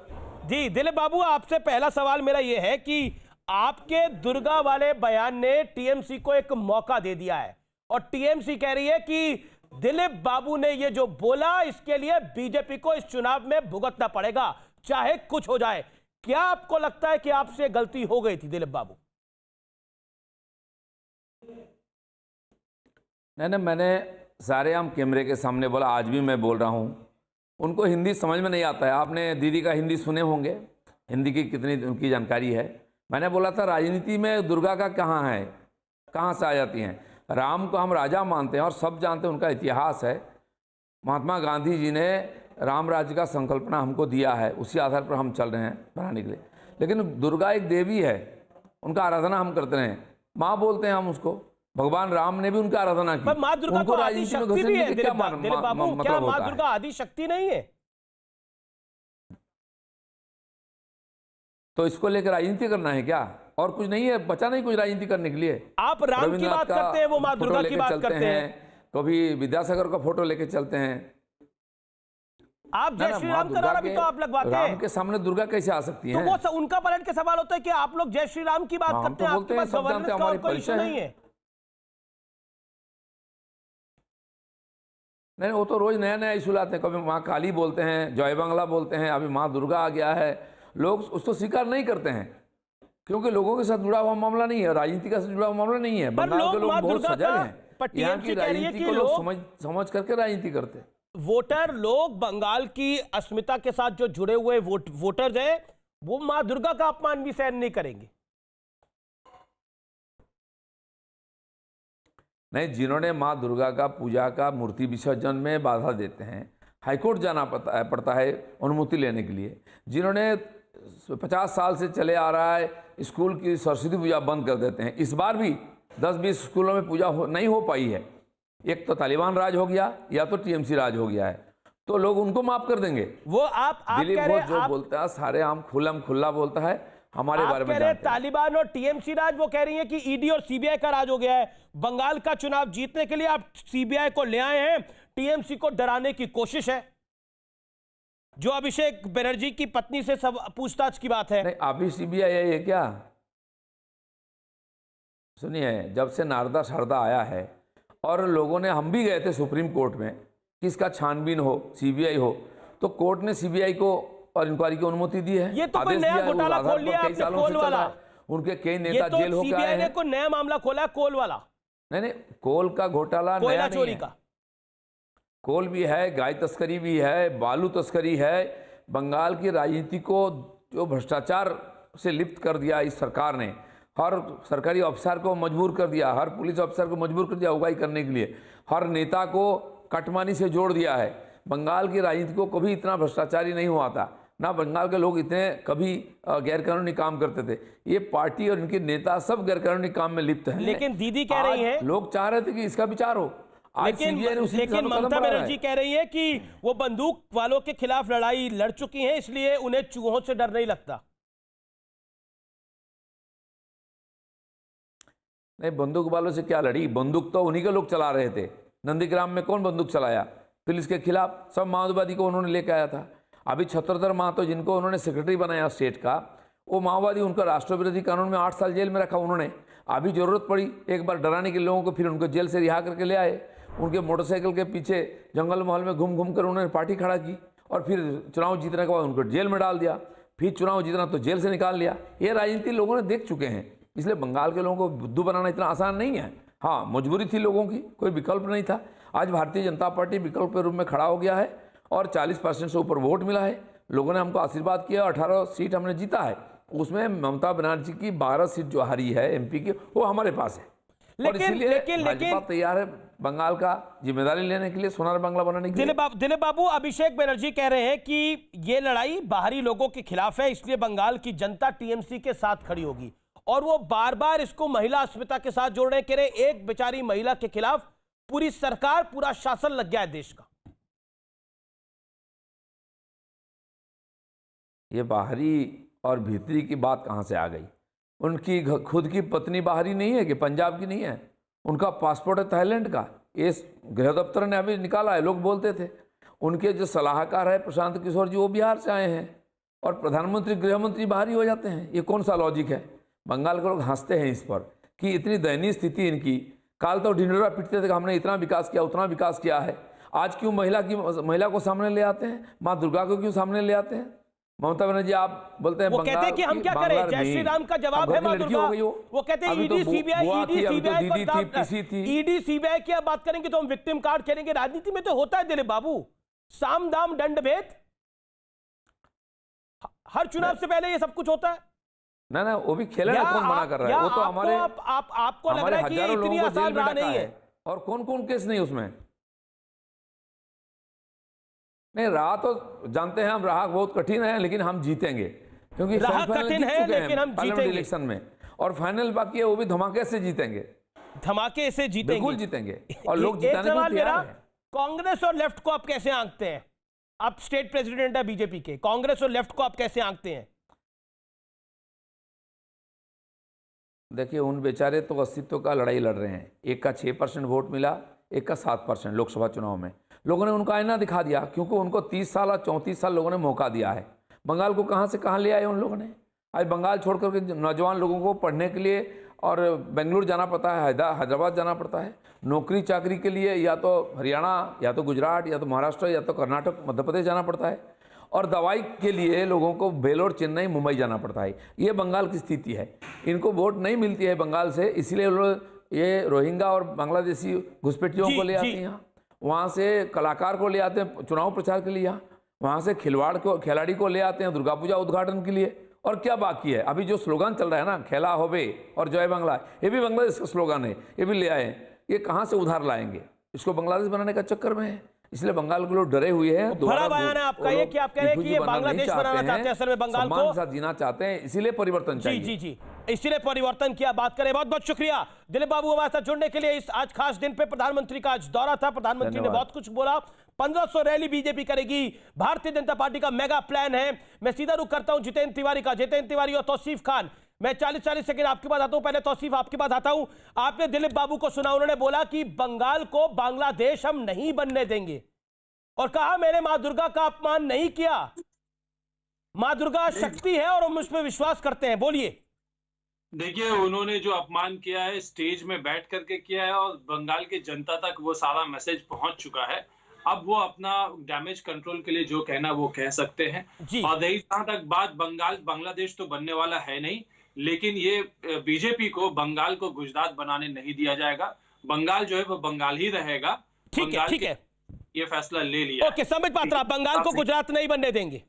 जी दिलीप बाबू, आपसे पहला सवाल मेरा यह है कि आपके दुर्गा वाले बयान ने टीएमसी को एक मौका दे दिया है और टीएमसी कह रही है कि दिलीप बाबू ने ये जो बोला इसके लिए बीजेपी को इस चुनाव में भुगतना पड़ेगा, चाहे कुछ हो जाए। क्या आपको लगता है कि आपसे गलती हो गई थी दिलीप बाबू? नहीं, मैंने सारे आम कैमरे के सामने बोला, आज भी मैं बोल रहा हूं। उनको हिंदी समझ में नहीं आता है। आपने दीदी का हिंदी सुने होंगे, हिंदी की कितनी उनकी जानकारी है। मैंने बोला था राजनीति में दुर्गा का कहाँ है, कहाँ से आ जाती हैं। राम को हम राजा मानते हैं और सब जानते हैं, उनका इतिहास है। महात्मा गांधी जी ने राम राज्य का संकल्पना हमको दिया है, उसी आधार पर हम चल रहे हैं बनाने के लिए। लेकिन दुर्गा एक देवी है, उनका आराधना हम करते हैं, माँ बोलते हैं हम उसको। भगवान राम ने भी उनका आराधना की। माँ दुर्गा तो आदि शक्ति भी है दिलीप बाबू, क्या माँ दुर्गा आदि शक्ति नहीं है? तो इसको लेकर राजनीति करना है क्या? और कुछ नहीं है, बचा नहीं कुछ राजनीति करने के लिए। आप राम की बात करते हैं, वो माँ दुर्गा की बात करते हैं, कभी विद्यासागर का फोटो लेके चलते हैं। आप जय श्री राम का नारा भी तो आप लगवाते हैं। राम के सामने दुर्गा कैसे आ सकती है? तो वो उनका पलट के सवाल होता है कि आप लोग जय श्री राम की बात करते हैं, आपके पास गवर्नेंस का और कोई इशू नहीं है। नहीं, वो तो रोज नया नया इशू लाते हैं। कभी माँ काली बोलते हैं, जय बांग्ला बोलते हैं, अभी माँ दुर्गा आ गया है। लोग उसको स्वीकार नहीं करते हैं क्योंकि लोगों के साथ जुड़ा हुआ मामला नहीं है, राजनीति का जुड़ा हुआ मामला नहीं है। बंगाल के लोग बहुत सजग हैं, यहाँ की राजनीति को लोग समझ करके राजनीति करते हैं। वोटर लोग बंगाल की अस्मिता के साथ जो जुड़े हुए वोटर्स हैं, वो माँ दुर्गा का अपमान भी सहन नहीं करेंगे। नहीं, जिन्होंने माँ दुर्गा का पूजा का मूर्ति विसर्जन में बाधा देते हैं, हाईकोर्ट जाना पड़ता है अनुमति लेने के लिए। जिन्होंने 50 साल से चले आ रहा है स्कूल की सरस्वती पूजा बंद कर देते हैं। इस बार भी 10-20 स्कूलों में पूजा नहीं हो पाई है। एक तो तालिबान राज हो गया या तो टीएमसी राज हो गया है, तो लोग उनको माफ कर देंगे। वो आप दिलीप घोष जो बोलता है सारे आम खुला बोलता है, हमारे बारे में जानते हैं। तालिबान और टीएमसी राज, वो कह रही है कि ईडी और सीबीआई का राज हो गया है। बंगाल का चुनाव जीतने के लिए आप सीबीआई को ले आए हैं, टीएमसी को डराने की कोशिश है। जो अभिषेक बनर्जी की पत्नी से सब पूछताछ की बात है। नहीं, अभी सीबीआई है क्या? सुनिए, जब से नारदा शारदा आया है और लोगों ने, हम भी गए थे सुप्रीम कोर्ट में कि इसका छानबीन हो, सीबीआई हो, तो कोर्ट ने सीबीआई को और इंक्वायरी की अनुमति दी है। ये तो कोई नया घोटाला खोल लिया आपने, कोल वाला। उनके कई नेता तो जेल होकर आए हैं। सीबीआई ने कोई नया मामला खोला है, कोल वाला। नहीं, कोल का घोटाला नया नहीं है। कोल भी है, गाय तस्करी भी है, बालू तस्करी है। बंगाल की राजनीति को जो भ्रष्टाचार से लिप्त कर दिया इस सरकार ने, हर सरकारी अफसर को मजबूर कर दिया, हर पुलिस अफसर को मजबूर कर दिया उगाई करने के लिए, हर नेता को कटमानी से जोड़ दिया है। बंगाल की राजनीति को कभी इतना भ्रष्टाचारी नहीं हुआ था, ना बंगाल के लोग इतने कभी गैरकानूनी काम करते थे। ये पार्टी और इनके नेता सब गैरकानूनी काम में लिप्त हैं। लेकिन दीदी कह रही हैं, लोग चाह रहे थे कि इसका विचार हो। लेकिन ममता बनर्जी कह रही है कि वो बंदूक वालों के खिलाफ लड़ाई लड़ चुकी हैं, इसलिए उन्हें चूहों से डर नहीं लगता। नहीं, बंदूक वालों से क्या लड़ी? बंदूक तो उन्हीं के लोग चला रहे थे। नंदीग्राम में कौन बंदूक चलाया? पुलिस के खिलाफ सब माओवादी को उन्होंने लेकर आया था। अभी छत्रधर महतो, जिनको उन्होंने सेक्रेटरी बनाया स्टेट का, वो माओवादी, उनका राष्ट्र विरोधी कानून में 8 साल जेल में रखा उन्होंने। अभी जरूरत पड़ी एक बार डराने के लोगों को, फिर उनको जेल से रिहा करके ले आए। उनके मोटरसाइकिल के पीछे जंगल महल में घूम घूम कर उन्होंने पार्टी खड़ा की और फिर चुनाव जीतने के बाद उनको जेल में डाल दिया। फिर चुनाव जीतना तो जेल से निकाल लिया। ये राजनीति लोगों ने देख चुके हैं, इसलिए बंगाल के लोगों को बुद्धू बनाना इतना आसान नहीं है। हाँ, मजबूरी थी लोगों की, कोई विकल्प नहीं था। आज भारतीय जनता पार्टी विकल्प के रूप में खड़ा हो गया है और 40% से ऊपर वोट मिला है। लोगों ने हमको आशीर्वाद किया, 18 सीट हमने जीता है। उसमें ममता बनर्जी की 12 सीट जो हारी है एमपी की, वो हमारे पास है। और इसीलिए भाजपा तैयार है बंगाल का जिम्मेदारी लेने के लिए, सोनार बांग्ला बनाने के लिए। दिलीप बाबू, अभिषेक बनर्जी कह रहे हैं कि ये लड़ाई बाहरी लोगों के खिलाफ है, इसलिए बंगाल की जनता टीएमसी के साथ खड़ी होगी। और वो बार बार इसको महिला अस्मिता के साथ जोड़ रहे हैं, कह रहे हैं एक बेचारी महिला के खिलाफ पूरी सरकार, पूरा शासन लग गया है देश का। ये बाहरी और भीतरी की बात कहां से आ गई? उनकी खुद की पत्नी बाहरी नहीं है कि पंजाब की नहीं है? उनका पासपोर्ट है थाईलैंड का। ये गृह दफ्तर ने अभी निकाला है, लोग बोलते थे। उनके जो सलाहकार है प्रशांत किशोर जी, वो बिहार से आए हैं। और प्रधानमंत्री गृह मंत्री बाहरी हो जाते हैं। ये कौन सा लॉजिक है? बंगाल के लोग हंसते हैं इस पर कि इतनी दयनीय स्थिति इनकी। काल तो ढिंडोरा पीटते थे कि हमने इतना विकास किया, उतना विकास किया है। आज क्यों महिला को सामने ले आते हैं? माँ दुर्गा को क्यों सामने ले आते हैं? ममता बनर्जी आप बोलते हैं वो कहते हैं कि हम क्या करें, जय श्री राम का जवाब है मां दुर्गा। वो कहते हैं ईडी सीबीआई की आप बात करेंगे तो हम विक्टिम कार्ड खेलेंगे। राजनीति में तो होता है दिलीप बाबू, साम दाम दंड भेद, हर चुनाव से पहले ये सब कुछ होता है। ना वो भी खेलना कौन मना कर रहा है? वो तो हमारे आपको लग रहा है कि इतनी आसान राह नहीं है। और कौन कौन केस नहीं उसमें? नहीं, राह तो जानते हैं हम, राह बहुत कठिन है, लेकिन हम जीतेंगे क्योंकि राह कठिन है लेकिन हम जीतेंगे इलेक्शन में। और फाइनल बाकी है, वो भी धमाके से जीतेंगे, धमाके से जीतेंगे, बिल्कुल जीतेंगे। और लोग जिताने को तैयार हैं। कांग्रेस और लेफ्ट को आप कैसे आंकते हैं? आप स्टेट प्रेसिडेंट है बीजेपी के, कांग्रेस और लेफ्ट को आप कैसे आंकते हैं? देखिए, उन बेचारे तो अस्तित्व का लड़ाई लड़ रहे हैं। एक का 6% वोट मिला, एक का 7% लोकसभा चुनाव में। लोगों ने उनको आईना दिखा दिया, क्योंकि उनको 30 साल और 34 साल लोगों ने मौका दिया है। बंगाल को कहां से कहां ले आए उन लोगों ने। आज बंगाल छोड़ करके नौजवान लोगों को पढ़ने के लिए और बेंगलुरु जाना पड़ता है, हैदराबाद जाना पड़ता है नौकरी चाकरी के लिए, या तो हरियाणा, या तो गुजरात, या तो महाराष्ट्र, या तो कर्नाटक, मध्य प्रदेश जाना पड़ता है। और दवाई के लिए लोगों को बेलोर, चेन्नई, मुंबई जाना पड़ता है। ये बंगाल की स्थिति है। इनको वोट नहीं मिलती है बंगाल से, इसलिए ये रोहिंग्या और बांग्लादेशी घुसपैठियों को ले आते हैं यहाँ। वहाँ से कलाकार को ले आते हैं चुनाव प्रचार के लिए यहाँ। वहाँ से खिलाड़ी को ले आते हैं दुर्गा पूजा उद्घाटन के लिए। और क्या बाकी है? अभी जो स्लोगन चल रहा है ना, खेला होवे और जय बांग्ला, ये भी बांग्लादेश का स्लोगन है, ये भी ले आए। ये कहाँ से उधार लाएंगे? इसको बांग्लादेश बनाने का चक्कर में है, इसलिए बंगाल के लोग डरे हुए हैं। बड़ा बयान है आपका ये कि आप कह रहे हैं कि ये बांग्लादेश बनाना चाहते हैं, असल में बंगाल को साथ जीना चाहते हैं, इसीलिए परिवर्तन चाहिए। जी, इसीलिए परिवर्तन की आप बात करें। बहुत बहुत शुक्रिया दिलीप बाबू हमारे साथ जुड़ने के लिए। इस आज खास दिन पे प्रधानमंत्री का आज दौरा था, प्रधानमंत्री ने बहुत कुछ बोला। 1500 रैली बीजेपी करेगी, भारतीय जनता पार्टी का मेगा प्लान है। मैं सीधा रुख करता हूं जितेंद्र तिवारी का, जितेंद्र तिवारी और तौसीफ खान। मैं 40-40 सेकंड आपके पास आता हूं, पहले तौसीफ आपके पास आता हूं। आपने दिलीप बाबू को सुना, उन्होंने बोला कि बंगाल को बांग्लादेश हम नहीं बनने देंगे, और कहा मैंने मां दुर्गा का अपमान नहीं किया। मां दुर्गा शक्ति है और हम उस पर विश्वास करते हैं। बोलिए। देखिए, उन्होंने जो अपमान किया है स्टेज में बैठ करके किया है, और बंगाल की जनता तक वो सारा मैसेज पहुंच चुका है। अब वो अपना डैमेज कंट्रोल के लिए जो कहना वो कह सकते हैं। और रही जहां तक बात बांग्लादेश तो बनने वाला है नहीं, लेकिन ये बीजेपी को बंगाल को गुजरात बनाने नहीं दिया जाएगा। बंगाल जो है वो बंगाल ही रहेगा। ठीक है, ये फैसला ले लिया। ओके, संबित पात्रा, बंगाल को गुजरात नहीं बनने देंगे।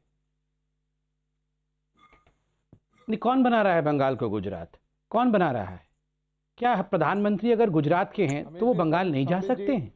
कौन बना रहा है बंगाल को गुजरात? कौन बना रहा है? क्या प्रधानमंत्री अगर गुजरात के हैं तो वो बंगाल नहीं जा सकते हैं?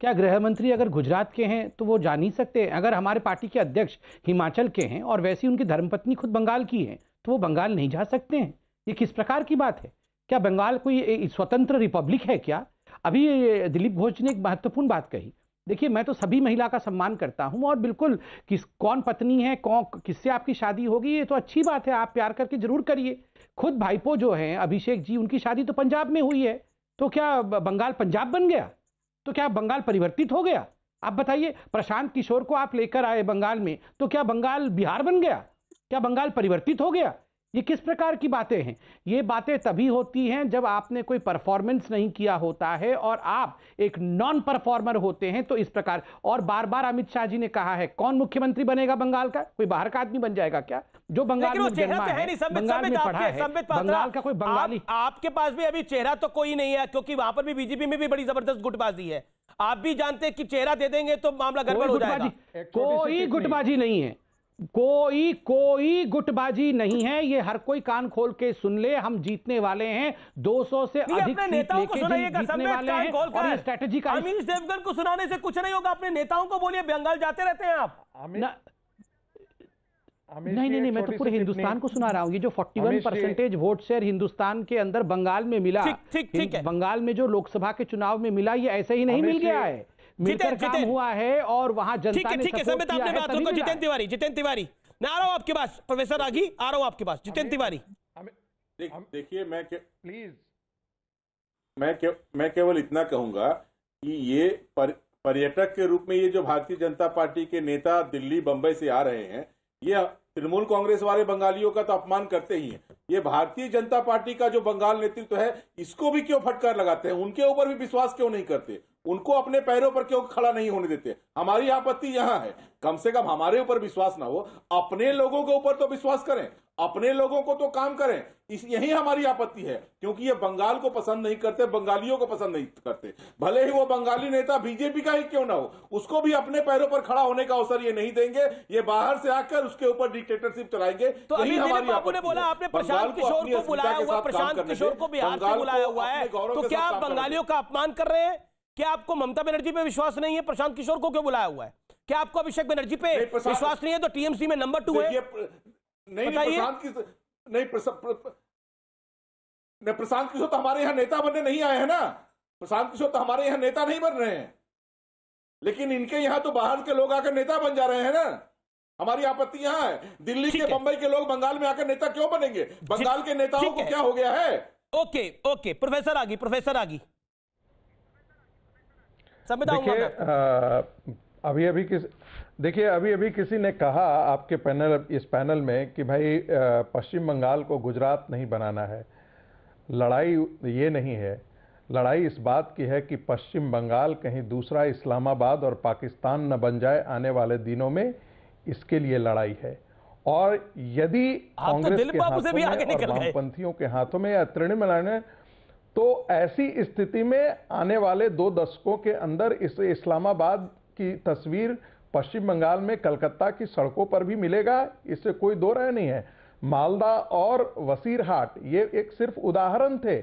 क्या गृह मंत्री अगर गुजरात के हैं तो वो जा नहीं सकते? अगर हमारे पार्टी के अध्यक्ष हिमाचल के हैं और वैसी उनकी धर्मपत्नी खुद बंगाल की है तो वो बंगाल नहीं जा सकते हैं? ये किस प्रकार की बात है? क्या बंगाल कोई स्वतंत्र रिपब्लिक है क्या? अभी दिलीप घोष ने एक महत्वपूर्ण बात कही। देखिए, मैं तो सभी महिला का सम्मान करता हूं, और बिल्कुल कौन पत्नी है, किससे आपकी शादी होगी, ये तो अच्छी बात है, आप प्यार करके जरूर करिए। खुद भाईपो जो हैं अभिषेक जी, उनकी शादी तो पंजाब में हुई है, तो क्या बंगाल पंजाब बन गया? तो क्या बंगाल परिवर्तित हो गया? आप बताइए। प्रशांत किशोर को आप लेकर आए बंगाल में, तो क्या बंगाल बिहार बन गया? क्या बंगाल परिवर्तित हो गया? ये किस प्रकार की बातें हैं? ये बातें तभी होती हैं जब आपने कोई परफॉर्मेंस नहीं किया होता है और आप एक नॉन परफॉर्मर होते हैं। तो इस प्रकार, और बार बार अमित शाह जी ने कहा है, कौन मुख्यमंत्री बनेगा बंगाल का? कोई बाहर का आदमी बन जाएगा क्या? जो बंगाल में जन्मा है, बंगाल में पढ़ा है, बंगाल का कोई बंगाली। आपके पास भी अभी चेहरा तो कोई नहीं है, क्योंकि वहां पर भी बीजेपी में भी बड़ी जबरदस्त गुटबाजी है। आप भी जानते हैं कि चेहरा दे देंगे तो मामला गड़बड़ हो जाएगा। कोई गुटबाजी नहीं है, कोई गुटबाजी नहीं है। ये हर कोई कान खोल के सुन ले, हम जीतने वाले हैं, 200 से अधिक सीट लेके जीतने वाले हैं। और ये स्ट्रेटेजी का अमीश देवगन को सुनाने से कुछ नहीं होगा, अपने नेताओं को बोलिए, बंगाल जाते रहते हैं आप। नहीं, मैं तो पूरे हिंदुस्तान को सुना रहा हूँ। ये जो 41% वोट शेयर हिंदुस्तान के अंदर बंगाल में मिला, ठीक है। बंगाल में जो लोकसभा के चुनाव में मिला, ये ऐसे ही नहीं मिल गया है, मिलकर काम हुआ है और वहां जनता ने सपोर्ट किया है, तभी मिला। जितेंद्र तिवारी, मैं आ रहा हूं आपके पास, प्रोफेसर रागी आ रहा हूं आपके पास। जितेंद्र तिवारी, देखिए, मैं केवल इतना कहूंगा कि ये पर्यटक के रूप में ये जो भारतीय जनता पार्टी के नेता दिल्ली बंबई से आ रहे हैं, ये तृणमूल कांग्रेस वाले बंगालियों का तो अपमान करते ही हैं। ये भारतीय जनता पार्टी का जो बंगाल नेतृत्व है, इसको भी क्यों फटकार लगाते हैं? उनके ऊपर भी विश्वास क्यों नहीं करते? उनको अपने पैरों पर क्यों खड़ा नहीं होने देते? हमारी आपत्ति यहां है, कम से कम हमारे ऊपर विश्वास ना हो, अपने लोगों के ऊपर तो विश्वास करें, अपने लोगों को तो काम करें। यही हमारी आपत्ति है, क्योंकि ये बंगाल को पसंद नहीं करते, बंगालियों को पसंद नहीं करते। भले ही वो बंगाली नेता बीजेपी का ही क्यों ना हो, उसको भी अपने पैरों पर खड़ा होने का अवसर ये नहीं देंगे। ये बाहर से आकर उसके ऊपर डिक्टेटरशिप चलाएंगे। तो अभी दिलीप बाबू ने बोला आपने प्रशांत किशोर को बुलाया हुआ, प्रशांत किशोर को बिहार से बुलाया हुआ है, तो क्या आप बंगालियों का अपमान कर रहे हैं? क्या आपको ममता बनर्जी पे विश्वास नहीं है? प्रशांत किशोर को क्यों बुलाया हुआ है? क्या आपको अभिषेक बनर्जी पे विश्वास नहीं है? तो टीएमसी में नंबर 2 है। प्रशांत किशोर तो हमारे यहाँ नेता बनने नहीं आए हैं ना। प्रशांत किशोर तो हमारे यहाँ नेता नहीं बन रहे हैं, लेकिन इनके यहाँ तो बाहर के लोग आकर नेता बन जा रहे हैं ना। हमारी आपत्ति यहाँ है, दिल्ली के बंबई के लोग बंगाल में आकर नेता क्यों बनेंगे? बंगाल के नेताओं को क्या हो गया है? ओके, प्रोफेसर आगी अभी किसी ने कहा आपके इस पैनल में कि भाई पश्चिम बंगाल को गुजरात नहीं बनाना है। लड़ाई ये नहीं है, लड़ाई इस बात की है कि पश्चिम बंगाल कहीं दूसरा इस्लामाबाद और पाकिस्तान न बन जाए आने वाले दिनों में, इसके लिए लड़ाई है। और यदि कांग्रेस के हाथों में और वामपंथियों के हाथों में या तृणमूल, तो ऐसी स्थिति में आने वाले 2 दशकों के अंदर इस इस्लामाबाद की तस्वीर पश्चिम बंगाल में कलकत्ता की सड़कों पर भी मिलेगा, इससे कोई दो राय नहीं है। मालदा और वसीरहाट ये एक सिर्फ उदाहरण थे,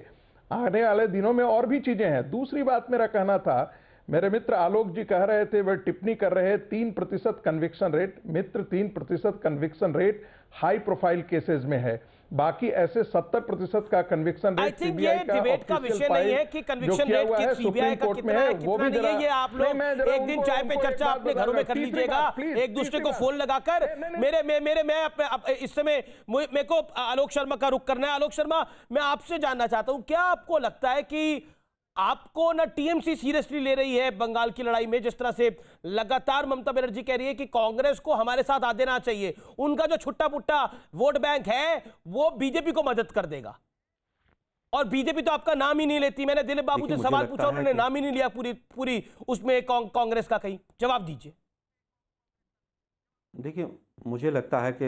आने वाले दिनों में और भी चीजें हैं। दूसरी बात मेरा कहना था, मेरे मित्र आलोक जी कह रहे थे, वह टिप्पणी कर रहे 3% कन्विक्शन रेट। मित्र 3% conviction rate high profile cases में है, बाकी ऐसे 70% का कन्विक्शन रेट सीबीआई का डिबेट का विषय नहीं है कि कन्विक्शन रेट की सीबीआई का कितना है वो भी नहीं है। ये आप लोग एक दिन चाय पे चर्चा अपने घरों में कर लीजिएगा, एक दूसरे को फोन लगाकर। मैं इस समय मेरे को आलोक शर्मा का रुख करना है। आलोक शर्मा, मैं आपसे जानना चाहता हूं, क्या आपको लगता है कि आपको ना टीएमसी सीरियसली ले रही है बंगाल की लड़ाई में? जिस तरह से लगातार ममता बनर्जी कह रही है कि कांग्रेस को हमारे साथ आ देना चाहिए, उनका जो छुट्टा पुट्टा वोट बैंक है वो बीजेपी को मदद कर देगा, और बीजेपी तो आपका नाम ही नहीं लेती। मैंने दिलीप बाबू से सवाल पूछा, उन्होंने नाम ही नहीं लिया पूरी उसमें कांग्रेस का। कहीं जवाब दीजिए। देखिए, मुझे लगता है कि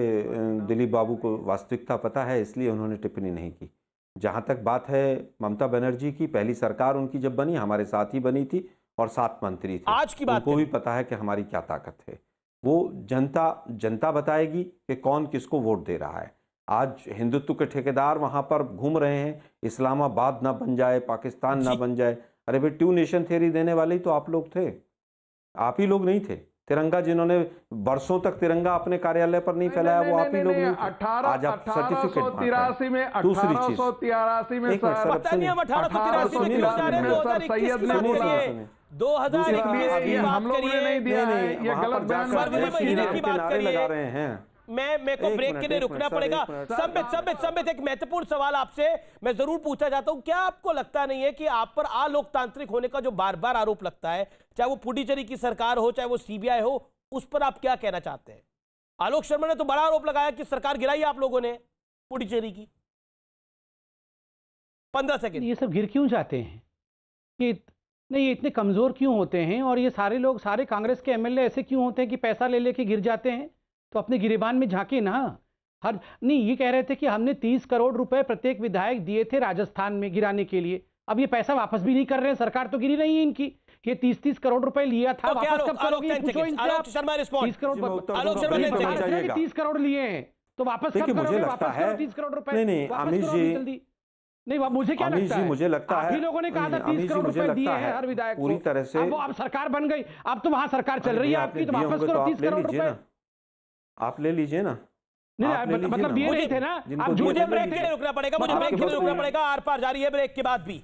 दिलीप बाबू को वास्तविकता पता है, इसलिए उन्होंने टिप्पणी नहीं की। जहाँ तक बात है ममता बनर्जी की, पहली सरकार उनकी जब बनी हमारे साथ ही बनी थी और 7 मंत्री थे। आज की बात उनको भी पता है कि हमारी क्या ताकत है। वो जनता बताएगी कि कौन किसको वोट दे रहा है। आज हिंदुत्व के ठेकेदार वहाँ पर घूम रहे हैं, इस्लामाबाद ना बन जाए, पाकिस्तान ना बन जाए। अरे भाई, 2 नेशन थ्योरी देने वाले ही तो आप लोग थे, आप ही लोग नहीं थे। तिरंगा जिन्होंने वर्षों तक तिरंगा अपने कार्यालय पर नहीं फैलाया, वो आप ही लोग नहीं थे। आज आप सर्टिफिकेट 1883 में 1883 में पता नहीं हम 1883 में क्यों जा रहे हैं? 2021 की बात करिए, 2021 की बात करिए, ये गलत बयान फरवरी महीने की बात करिए। लगा रहे हैं। मेरे को ब्रेक के लिए रुकना पड़ेगा। संबित, एक महत्वपूर्ण सवाल आपसे मैं जरूर पूछना चाहता हूं, क्या आपको लगता नहीं है कि आप पर अलोकतांत्रिक होने का जो बार बार आरोप लगता है, चाहे वो पुडुचेरी की सरकार हो, चाहे वो सीबीआई हो, उस पर आप क्या कहना चाहते हैं? आलोक शर्मा ने तो बड़ा आरोप लगाया कि सरकार गिराई आप लोगों ने पुडुचेरी की। 15 सेकंड। ये सब गिर क्यों जाते हैं? कि नहीं, ये इतने कमजोर क्यों होते हैं? और ये सारे लोग, सारे कांग्रेस के एमएलए ऐसे क्यों होते हैं कि पैसा ले लेके गिर जाते हैं? तो अपने गिरेबान में झांके ना। नहीं, ये कह रहे थे कि हमने 30 करोड़ रुपए प्रत्येक विधायक दिए थे राजस्थान में गिराने के लिए, अब ये पैसा वापस भी नहीं कर रहे हैं। सरकार तो गिरी नहीं है इनकी, कि 30-30 करोड़ रुपए लिया था, Okay, वापस Alok, कब करोगे? Alok, 10 पूछो seconds. इनसे Alok आप। Sharma respond. 30 crore Alok Sharma, 10 seconds. 30 crore लिए हैं तो वापस कब देखिए, मुझे करोगे? लगता वापस है करो 30 करोड़ रुपए। नहीं, नहीं, वापस अमीश करो अभी जी, जल्दी। नहीं, मुझे क्या अमीश लगता जी, है? मुझे लगता आप है ही लोगों ने कहा था नहीं, 30 अमीश जी, करोड़ मुझे रुपए दिए लगता हैं है हर विधायक पूरी को। तरह से अब वो अब सरकार बन गई, अब तो वहां सरकार चल रही है आपकी, तो वापस करो 30 करोड़ रुपए। आप ले लीजिए ना। नहीं, आप ले लीजिए मतलब ना। दिए नहीं थे ना। जिनको आप दिए झूठ थे, मुझे ब्रेक के लिए रुकना पड़ेगा, मुझे ब्रेक के लिए रुकना पड़ेगा। आर पार जारी है ब्रेक के बाद भी।